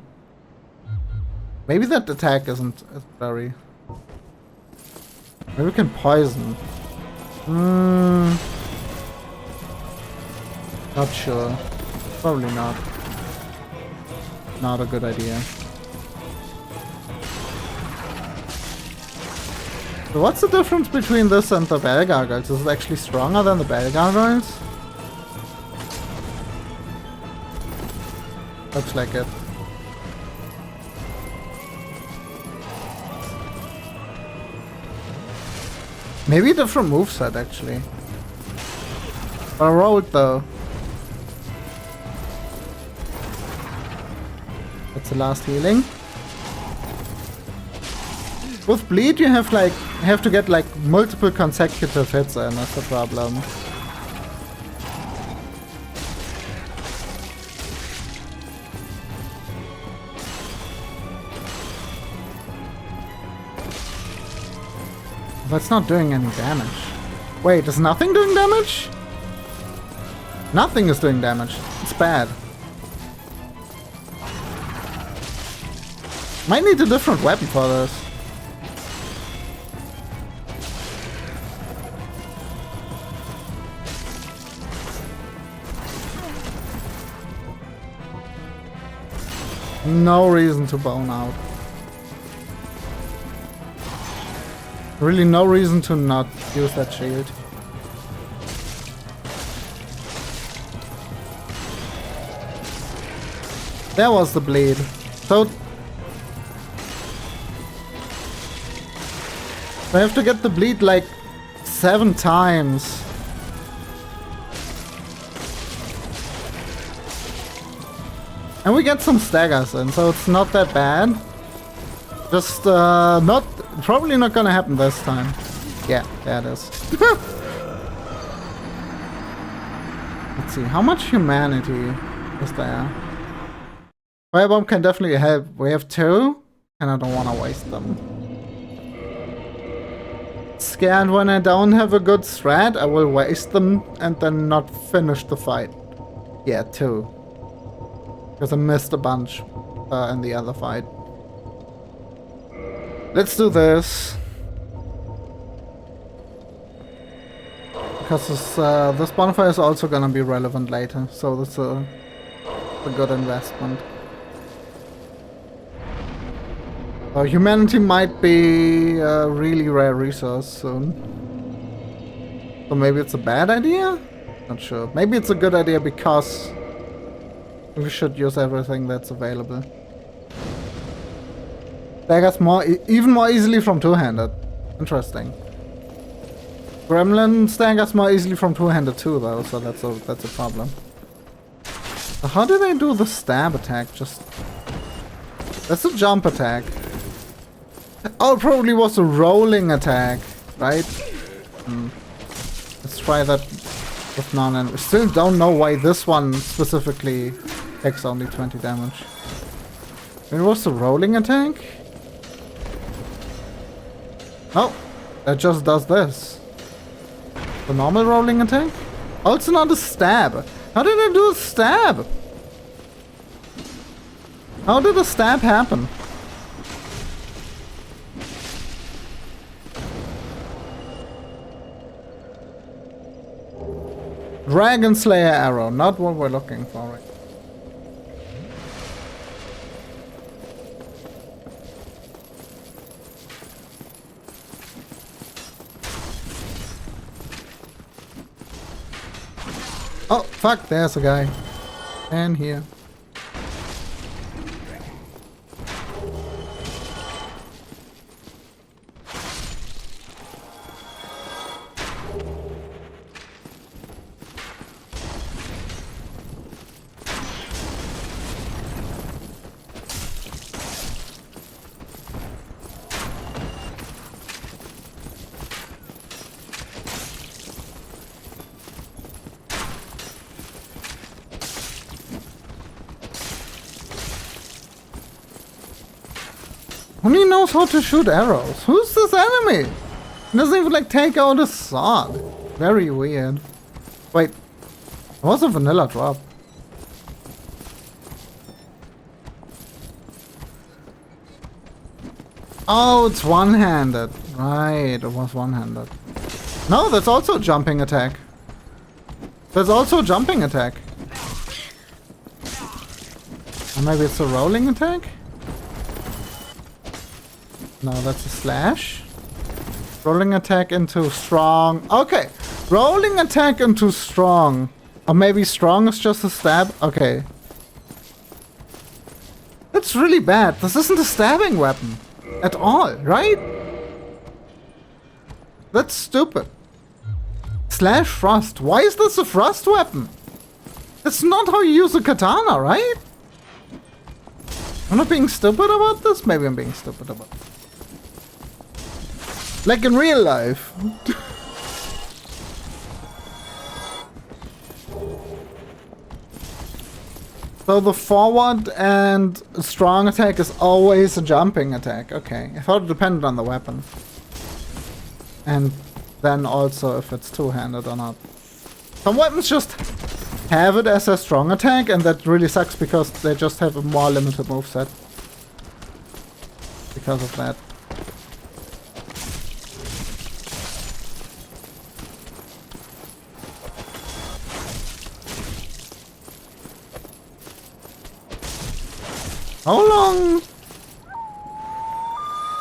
Maybe that attack isn't very... Maybe we can poison. Not sure. Probably not. Not a good idea. So what's the difference between this and the bell gargoyles? Is it actually stronger than the bell gargoyles? Looks like it. Maybe a different moveset, actually. I rolled, though. That's the last healing. With bleed, you have to get like multiple consecutive hits in. That's the problem. That's not doing any damage. Wait, is nothing doing damage? Nothing is doing damage. It's bad. Might need a different weapon for this. No reason to bone out. Really no reason to not use that shield. There was the bleed. So I have to get the bleed like 7 times. And we get some staggers in, so it's not that bad. Just probably not gonna happen this time. Yeah, there it is. Let's see, how much humanity is there? Firebomb can definitely help. We have 2, and I don't want to waste them. Scared when I don't have a good strat, I will waste them and then not finish the fight. Yeah, 2. Because I missed a bunch in the other fight. Let's do this. Because this bonfire is also gonna be relevant later, so that's a good investment. Humanity might be a really rare resource soon. So maybe it's a bad idea? Not sure. Maybe it's a good idea because we should use everything that's available. Daggers even more easily from two-handed. Interesting. Gremlin staggers more easily from two-handed too, though, so that's a problem. So how did I do the stab attack? That's a jump attack. Oh, it probably was a rolling attack, right? Let's try that with none, and we still don't know why this one specifically takes only 20 damage. It was the rolling attack? No, that just does this. The normal rolling attack? Oh, it's not a stab. How did I do a stab? How did a stab happen? Dragon Slayer arrow, not what we're looking for right. Oh, fuck, there's a guy. And here. Only knows how to shoot arrows. Who's this enemy? He doesn't even like take out a sword. Very weird. Wait, it was a vanilla drop. Oh, it's one-handed. Right, it was one-handed. No, that's also a jumping attack. There's also a jumping attack. Or maybe it's a rolling attack? No, that's a slash. Rolling attack into strong. Okay, rolling attack into strong. Or maybe strong is just a stab. Okay. That's really bad. This isn't a stabbing weapon. At all, right? That's stupid. Slash thrust. Why is this a thrust weapon? That's not how you use a katana, right? I'm not being stupid about this? Maybe I'm being stupid about it. Like in real life. So the forward and strong attack is always a jumping attack. Okay, I thought it depended on the weapon. And then also if it's two-handed or not. Some weapons just have it as a strong attack, and that really sucks because they just have a more limited moveset. Because of that. How long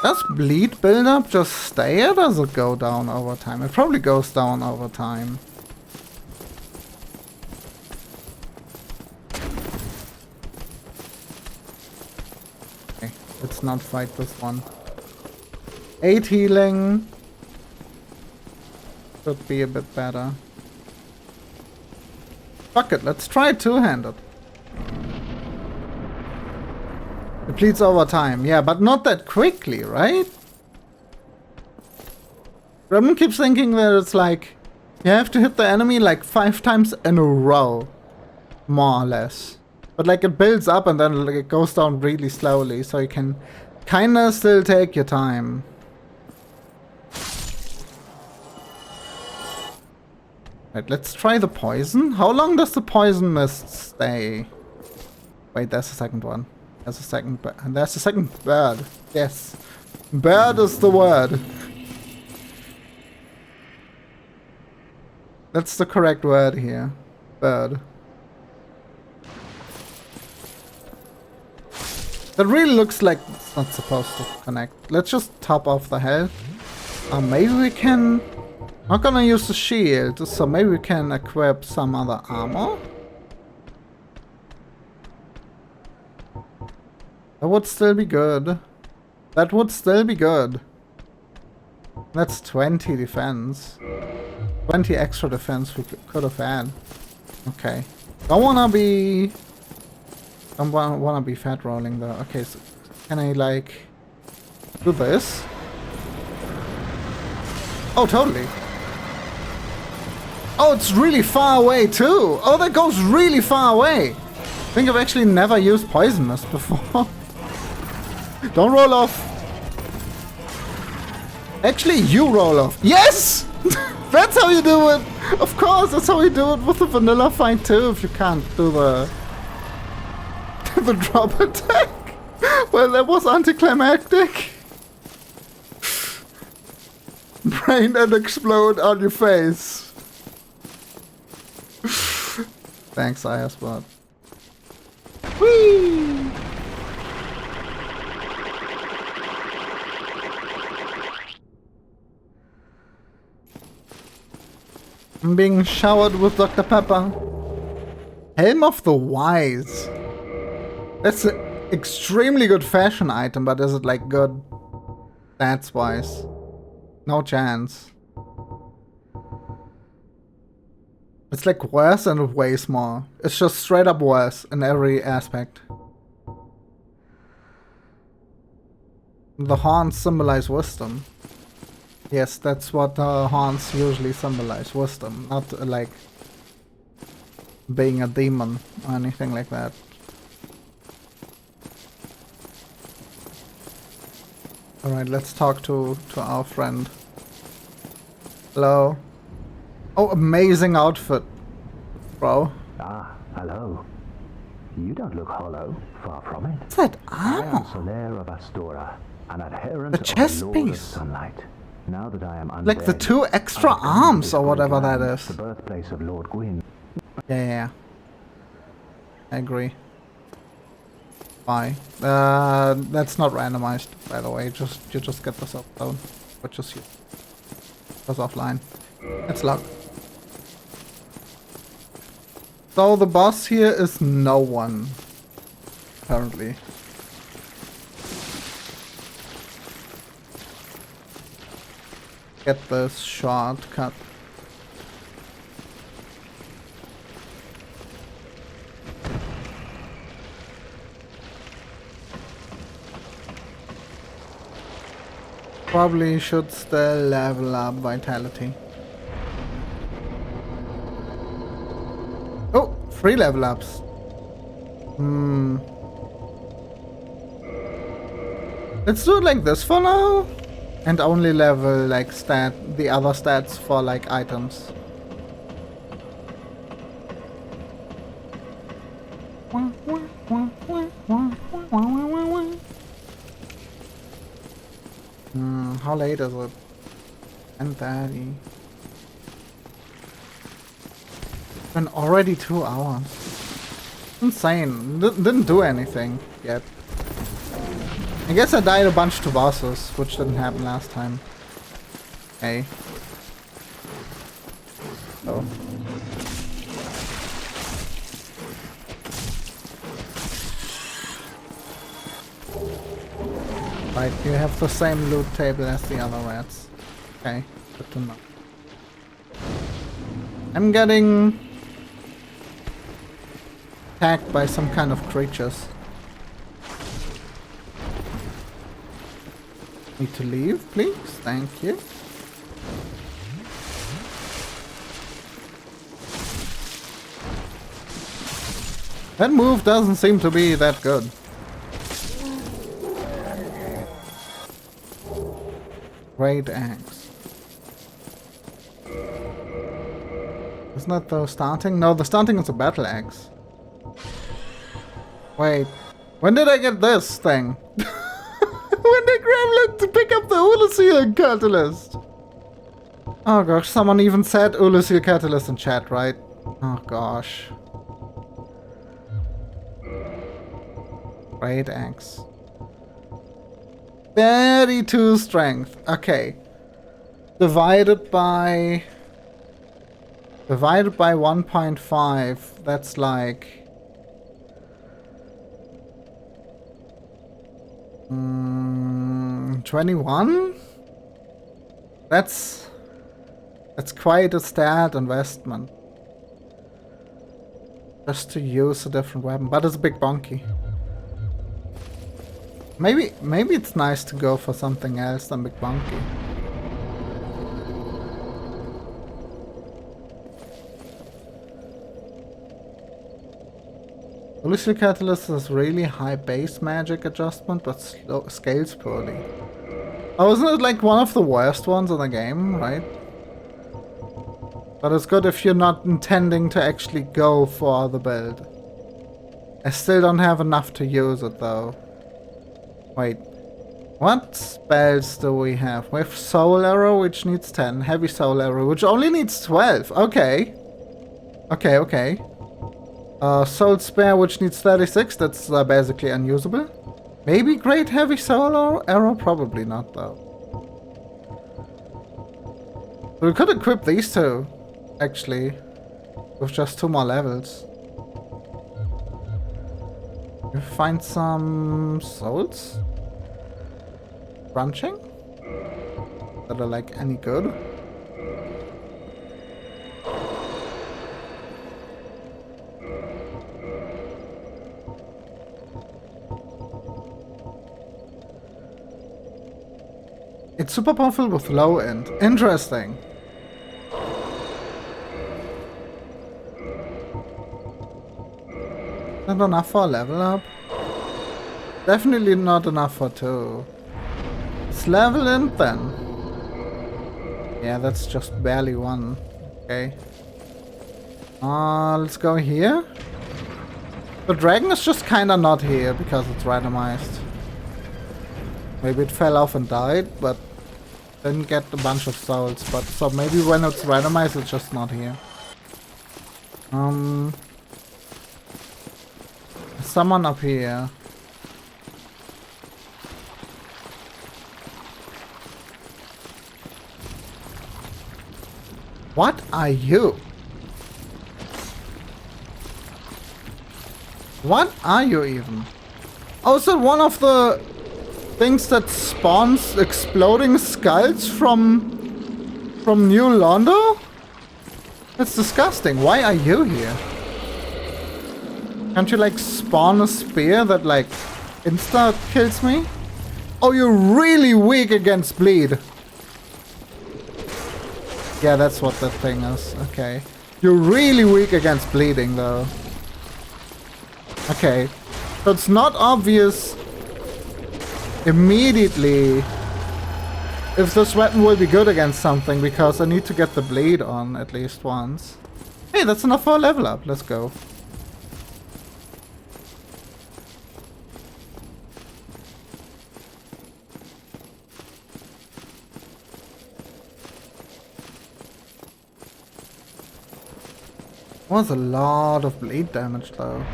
does bleed buildup just stay, or does it go down over time? It probably goes down over time. Okay, let's not fight this one. 8 healing. Could be a bit better. Fuck it, let's try two-handed. It bleeds over time, yeah, but not that quickly, right? Gremlin keeps thinking that it's like, you have to hit the enemy like 5 times in a row. More or less. But like it builds up and then like, it goes down really slowly, so you can kinda still take your time. Right, let's try the poison. How long does the poison mist stay? Wait, there's a second one. There's a second bird. And there's a second bird. Yes. Bird is the word. That's the correct word here. Bird. That really looks like it's not supposed to connect. Let's just top off the health. Maybe we can... Not gonna use the shield, so maybe we can equip some other armor. That would still be good. That would still be good. That's 20 defense. 20 extra defense we could have had. Okay. Don't wanna be fat rolling though. Okay, so can I like do this? Oh, totally. Oh, it's really far away too. Oh, that goes really far away. I think I've actually never used poison mist before. Don't roll off. Actually, you roll off. Yes! That's how you do it. Of course, that's how you do it with the vanilla fight too. If you can't do the drop attack. Well, that was anticlimactic. Brain and explode on your face. Thanks, Ayasbot. Whee! I'm being showered with Dr. Pepper. Helm of the Wise. That's an extremely good fashion item, but is it like good stats wise? No chance. It's like worse and it weighs more. It's just straight up worse in every aspect. The horns symbolize wisdom. Yes, that's what horns usually symbolize. Wisdom, not like being a demon or anything like that. Alright, let's talk to our friend. Hello. Oh, amazing outfit, bro. Ah, hello. You don't look hollow, far from it. What's that I am armor? Solaire of Astora, an adherent A chest of the Lord of piece. Sunlight. Now that I am undead, Like the 2 extra I come to arms this or whatever great that land, is. the birthplace of Lord Gwyn. Yeah. I agree. Bye. That's not randomized, by the way. You just get this up down. But just use this offline. It's luck. So the boss here is no one. Apparently. get this shortcut. Probably should still level up vitality. Oh, 3 level ups. Let's do it like this for now. And only level like the other stats for like items. How late is it? 10:30. Been already 2 hours. Insane. Didn't do anything yet. I guess I died a bunch to bosses, which didn't happen last time. Hey. Oh. Right, you have the same loot table as the other rats. Okay, good to know. I'm getting attacked by some kind of creatures. Need to leave, please? Thank you. That move doesn't seem to be that good. Great axe. Isn't that the starting? No, the starting is a battle axe. Wait, when did I get this thing? When did Gremlin to pick up the Ulusil catalyst? Oh gosh, someone even said Ulusil catalyst in chat, right? Oh gosh. Great axe. 32 strength. Okay. Divided by 1.5. That's like 21? That's quite a stat investment. Just to use a different weapon, but it's a bit bonky. Maybe it's nice to go for something else than big bonky. Ulusil Catalyst has really high base magic adjustment, but scales poorly. Oh, isn't it like one of the worst ones in the game, right? But it's good if you're not intending to actually go for the build. I still don't have enough to use it though. Wait. What spells do we have? We have Soul Arrow, which needs 10. Heavy Soul Arrow, which only needs 12. Okay. Okay. Soul Spare, which needs 36. That's basically unusable. Maybe Great Heavy Soul Arrow? Probably not, though. So we could equip these two, actually, with just 2 more levels. We find some souls? Branching? That are like any good? It's super powerful with low end. Interesting. Not enough for a level up? Definitely not enough for 2. Let's level in then. Yeah, that's just barely 1. Okay. Let's go here. The dragon is just kinda not here because it's randomized. Maybe it fell off and died, but didn't get a bunch of souls. But so maybe when it's randomized, it's just not here. Someone up here. What are you? What are you even? Oh, is it one of the things that spawns exploding skulls from From New Rando? That's disgusting. Why are you here? Can't you like spawn a spear that like insta kills me? Oh, you're really weak against bleed. Yeah, that's what that thing is. Okay. You're really weak against bleeding though. Okay. So it's not obvious immediately if this weapon will be good against something, because I need to get the bleed on at least once. Hey, that's enough for a level up. Let's go. Was a lot of bleed damage though.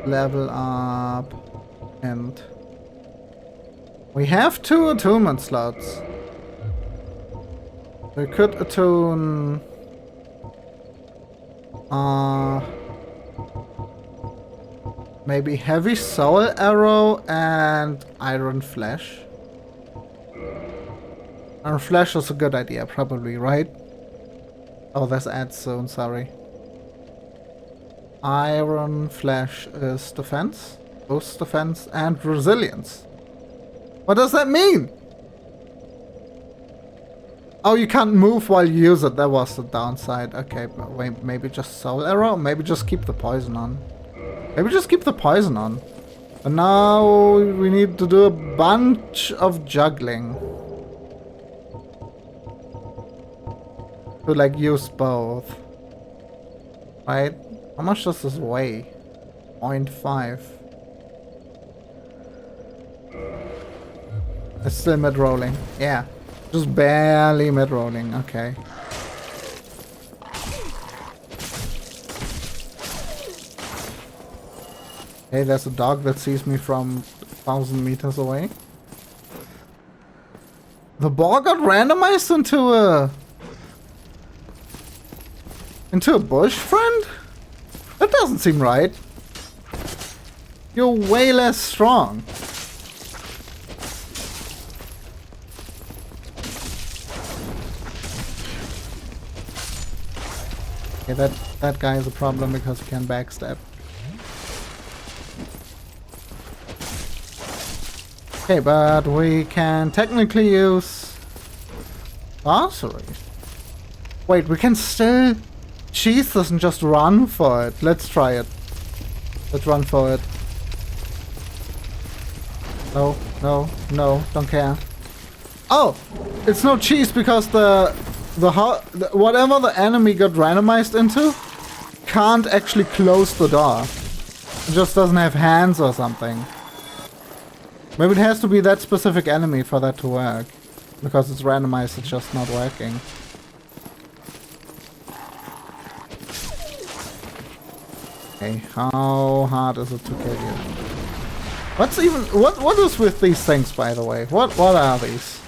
Level up, and we have 2 attunement slots. We could attune maybe heavy soul arrow and iron flesh. Iron flesh is a good idea, probably, right? Oh, there's ads soon, sorry. Iron flesh is defense, boost defense, and resilience. What does that mean? Oh, you can't move while you use it. That was the downside. Okay, but wait, maybe just soul arrow? Maybe just keep the poison on. Maybe just keep the poison on. And now we need to do a bunch of juggling. To like use both. Right? How much does this weigh? 0.5. It's still mid-rolling. Yeah. Just barely mid-rolling. Okay. Hey, there's a dog that sees me from 1,000 meters away. The ball got randomized into a bush, friend? That doesn't seem right. You're way less strong. Okay, that guy is a problem because he can backstab. Okay, but we can technically use sorcery. Wait, we can still... Cheese doesn't just run for it. Let's try it. Let's run for it. No, no, no, don't care. Oh! It's no cheese because whatever the enemy got randomized into can't actually close the door. It just doesn't have hands or something. Maybe it has to be that specific enemy for that to work. Because it's randomized, it's just not working. Okay, how hard is it to kill you? What is with these things, by the way? What are these?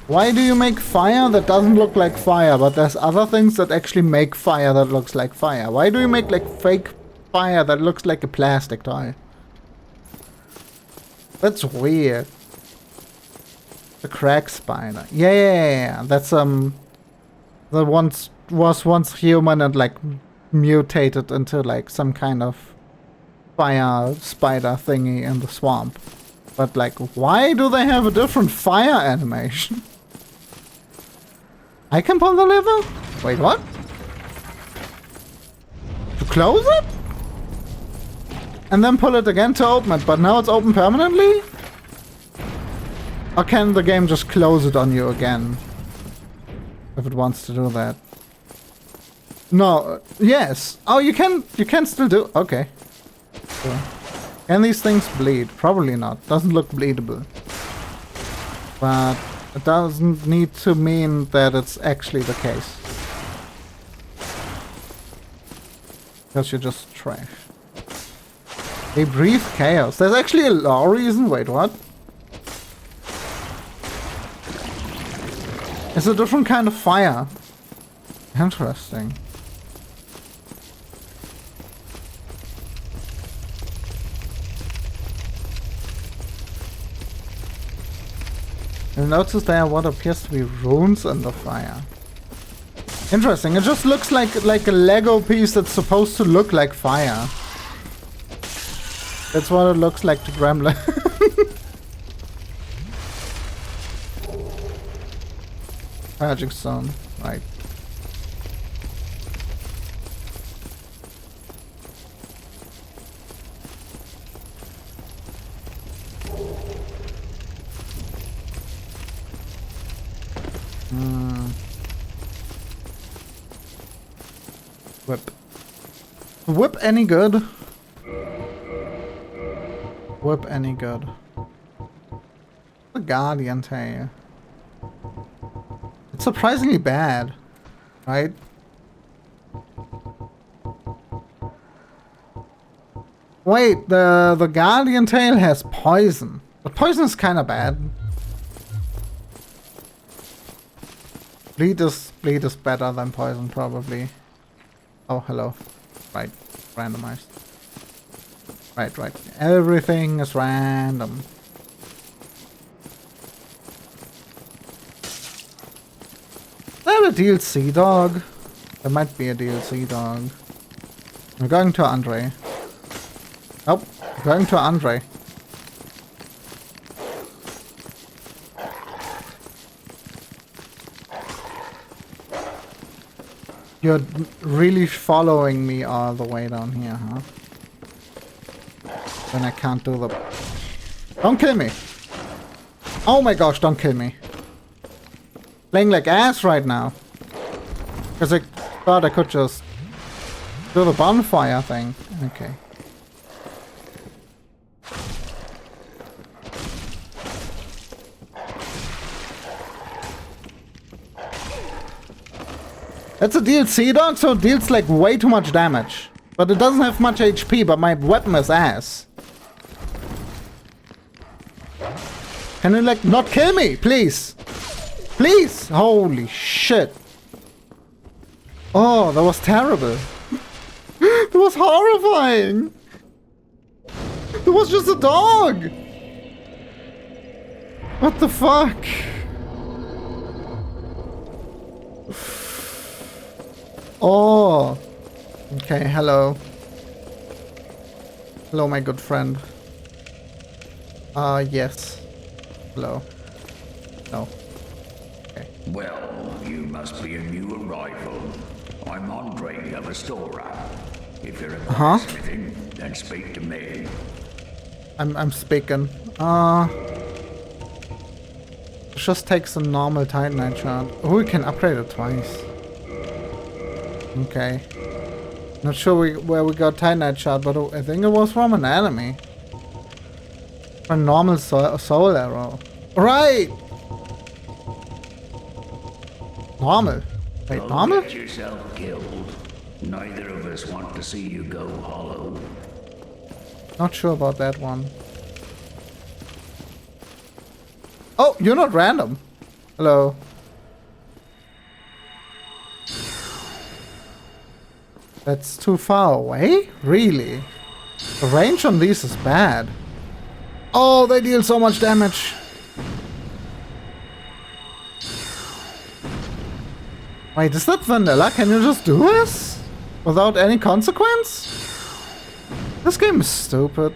Why do you make fire that doesn't look like fire, but there's other things that actually make fire that looks like fire? Why do you make like fake fire that looks like a plastic toy? That's weird. The crack spider. Yeah. That's that was once human and like mutated into like some kind of fire spider thingy in the swamp. But like, why do they have a different fire animation? I can pull the lever? Wait, what? To close it? And then pull it again to open it, but now it's open permanently? Or can the game just close it on you again? If it wants to do that. No, yes. Oh, you can still do... Okay. Cool. Can these things bleed? Probably not. Doesn't look bleedable. But it doesn't need to mean that it's actually the case. Because you're just trash. They breathe chaos. There's actually a law reason. Wait, what? It's a different kind of fire. Interesting. You notice there what appears to be runes in the fire. Interesting. It just looks like a Lego piece that's supposed to look like fire. That's what it looks like to Gremlin. Magic stone, right. Whip. Whip any good? Whip any good? The Guardian Tail. It's surprisingly bad, right? Wait, the Guardian Tail has poison. But poison is kind of bad. Bleed is better than poison, probably. Oh, hello. Right, randomized. Right. Everything is random. Is that a DLC dog? There might be a DLC dog. I'm going to Andre. Nope, I'm going to Andre. You're really following me all the way down here, huh? Then I can't do the... Don't kill me! Oh my gosh, don't kill me. Playing like ass right now. Because I thought I could just do the bonfire thing. Okay. That's a DLC dog, so it deals like way too much damage. But it doesn't have much HP, but my weapon is ass. Can you like not kill me, please? Please! Holy shit. Oh, that was terrible. That was horrifying. It was just a dog. What the fuck? Oh. Okay, hello. Hello, my good friend. Yes. Hello. No. Okay. Well, you must be a new arrival. I'm Andre of Astora. If you're a blacksmithing, then speak to me. I'm speaking. Just takes a normal Titanite shard. Oh, we can upgrade it twice. Okay. Not sure where we got Titanite shard, but I think it was from an enemy. A normal soul arrow. Right! Normal. Wait, Don't normal? get yourself killed. Neither of us want to see you go hollow. Not sure about that one. Oh, you're not random. Hello. That's too far away? Really? The range on these is bad. Oh, they deal so much damage. Wait, is that vanilla? Can you just do this? Without any consequence? This game is stupid.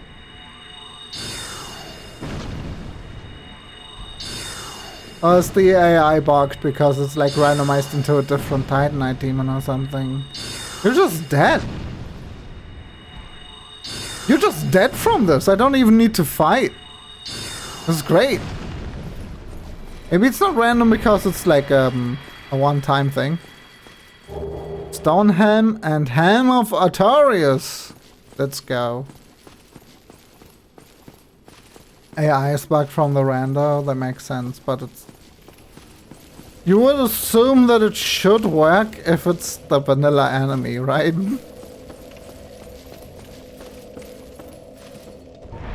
Or is the AI bugged because it's like randomized into a different Titanite demon or something? You're just dead. You're just dead from this. I don't even need to fight. This is great. Maybe it's not random because it's like a one-time thing. Stone Helm and Helm of Artorius. Let's go. AI is bugged from the Rando. That makes sense, but it's... You would assume that it should work if it's the vanilla enemy, right?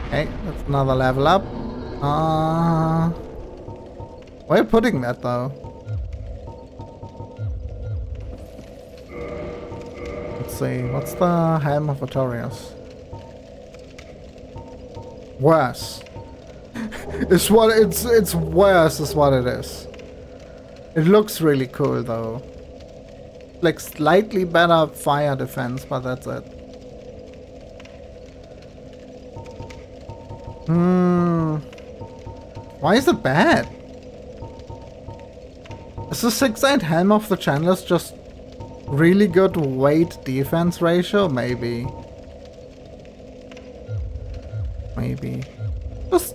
Okay, that's another level up. Where are you putting that though? Let's see, what's the Helm of Artorius? Worse. It's worse is what it is. It looks really cool though. Like slightly better fire defense, but that's it. Why is it bad? Is the 6-8 helm of the channelers just really good weight defense ratio? Maybe. Maybe. Let's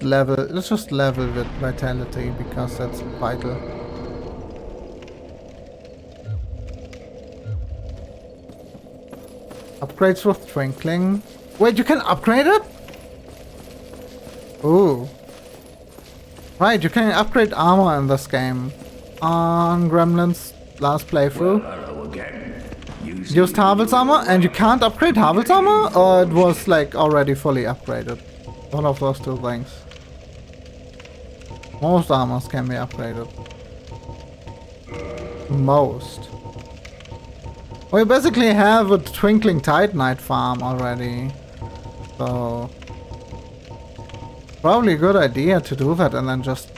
just level with vitality because that's vital. Upgrades with twinkling. Wait, you can upgrade it? Ooh. Right, you can upgrade armor in this game. On Gremlin's last playthrough. Hello again. Used Havel's armor, and you can't upgrade Havel's armor? Or it was like already fully upgraded? One of those two things. Most armors can be upgraded. Most. We basically have a Twinkling Titanite farm already. So... probably a good idea to do that and then just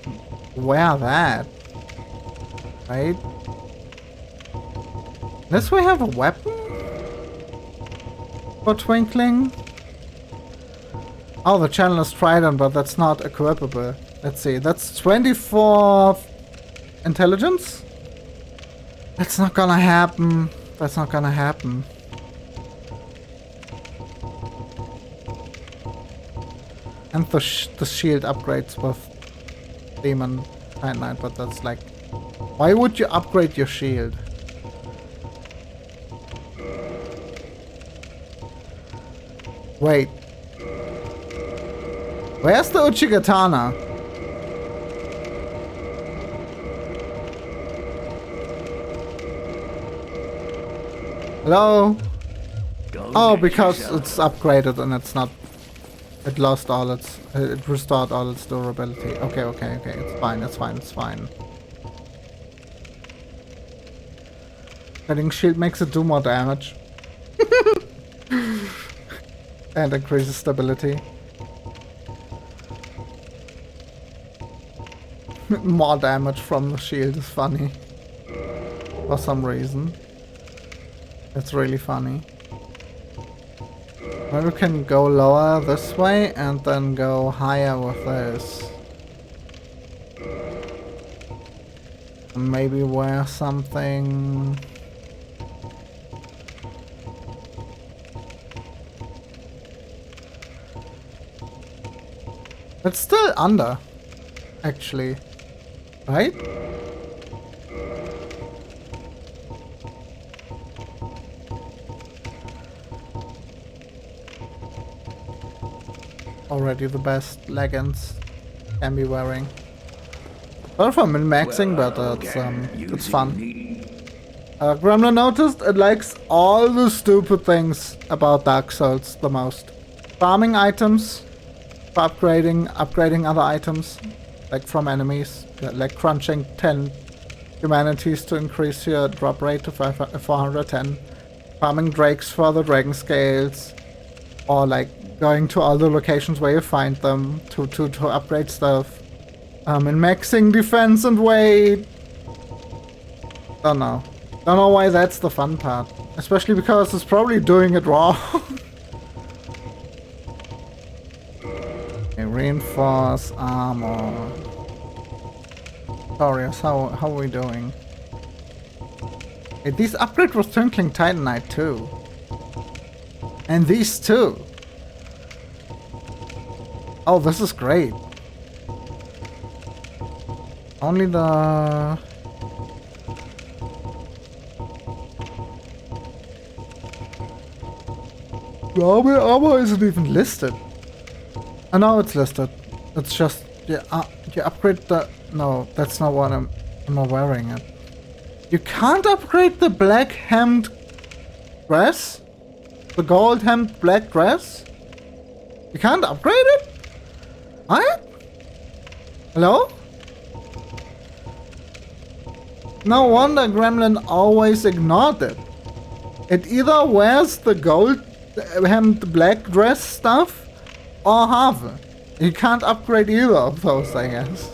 wear that. Right? Unless we have a weapon? For Twinkling? Oh, the Chandler's Trident, but that's not equipable. Let's see, that's 24 intelligence? That's not gonna happen. That's not gonna happen. And the shield upgrades with Demon Titanite, but that's like... why would you upgrade your shield? Wait. Where's the Uchigatana? Hello? Oh, because it's upgraded and it's not... it lost all its... it restored all its durability. Okay, okay, okay. It's fine, it's fine, it's fine. Adding shield makes it do more damage. And increases stability. More damage from the shield is funny. For some reason. It's really funny. Maybe we can go lower this way and then go higher with this. Maybe wear something... it's still under, actually. Right? Already the best leggings can be wearing. Not for min-maxing, but it's fun. Gremlin noticed it likes all the stupid things about Dark Souls the most. Farming items, for upgrading other items, like from enemies, like crunching 10 humanities to increase your drop rate to 410. Farming drakes for the dragon scales, or like going to all the locations where you find them to upgrade stuff. And maxing defense and weight. Don't know why that's the fun part, especially because it's probably doing it wrong. Okay, reinforce armor. Glorious, how are we doing? Hey, these upgrades with Twinkling Titanite too. And these too. Oh, this is great. Only the... the armor isn't even listed. I know it's listed. It's just... you upgrade the... no, that's not what I'm not wearing it. You can't upgrade the black hemmed dress? The gold hemmed black dress? You can't upgrade it? What? Hello? No wonder Gremlin always ignored it. It either wears the gold hemmed black dress stuff or Have. You can't upgrade either of those, I guess.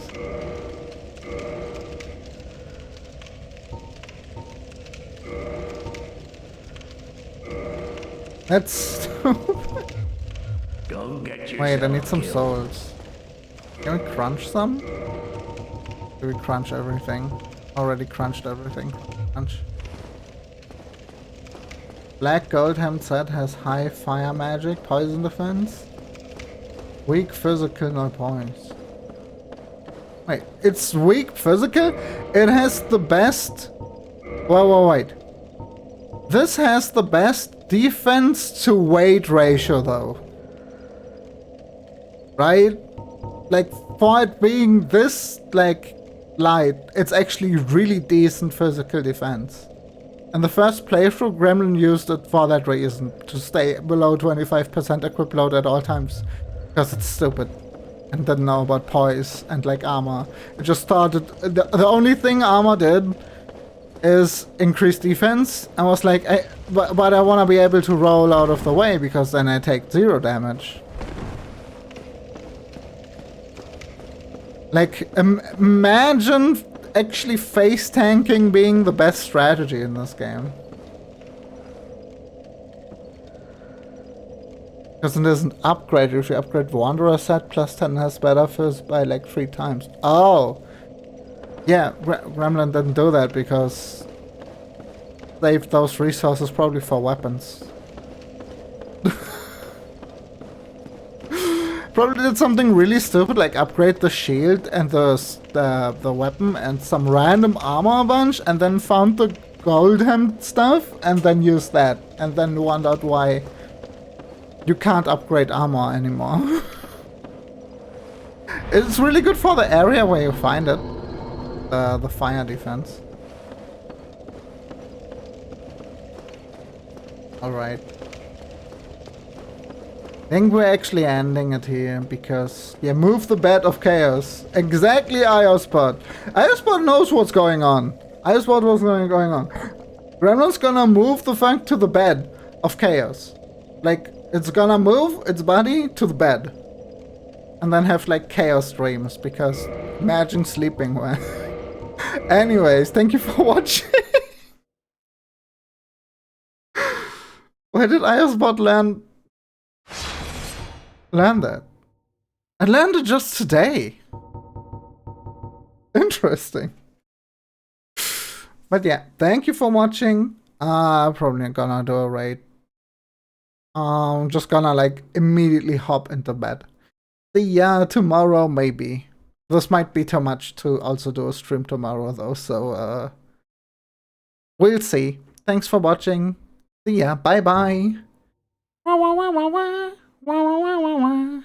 That's stupid. Go get yourself Wait, I need some killed. souls. Can we crunch some? Do we crunch everything? Already crunched everything. Crunch. Black gold hemp set has high fire magic, poison defense. Weak physical, no points. Wait, it's weak physical? It has the best... Wait. This has the best defense to weight ratio though. Right? Like, for it being this, like, light, it's actually really decent physical defense. In the first playthrough, Gremlin used it for that reason, to stay below 25% equip load at all times. Because it's stupid. And didn't know about poise and, like, armor. It just thought the only thing armor did is increase defense. I was like, but I want to be able to roll out of the way, because then I take 0 damage. Like, imagine actually face tanking being the best strategy in this game. Because it isn't upgraded. If you upgrade Wanderer set, plus 10 has better fizz by like 3 times. Oh! Yeah, Gremlin didn't do that because saved those resources probably for weapons. Probably did something really stupid, like upgrade the shield and the weapon and some random armor a bunch, and then found the gold hemp stuff, and then used that, and then wondered why you can't upgrade armor anymore. It's really good for the area where you find it, the fire defense. Alright. I think we're actually ending it here, because, yeah, move the bed of chaos. Exactly, Iospot. Iospot knows what's going on. Iospot what's going on. Gremlin's gonna move the fuck to the bed of chaos. Like, it's gonna move its body to the bed. And then have, like, chaos dreams, because imagine sleeping well. Anyways, thank you for watching. Where did Iospot learn that? I learned it just today. Interesting. But yeah, thank you for watching. I'm probably gonna do a raid. I'm just gonna like immediately hop into bed. See ya tomorrow maybe. This might be too much to also do a stream tomorrow though, so we'll see. Thanks for watching. See ya. Bye bye. Wah, wah, wah, wah, wah. Wah, wah, wah, wah, wah.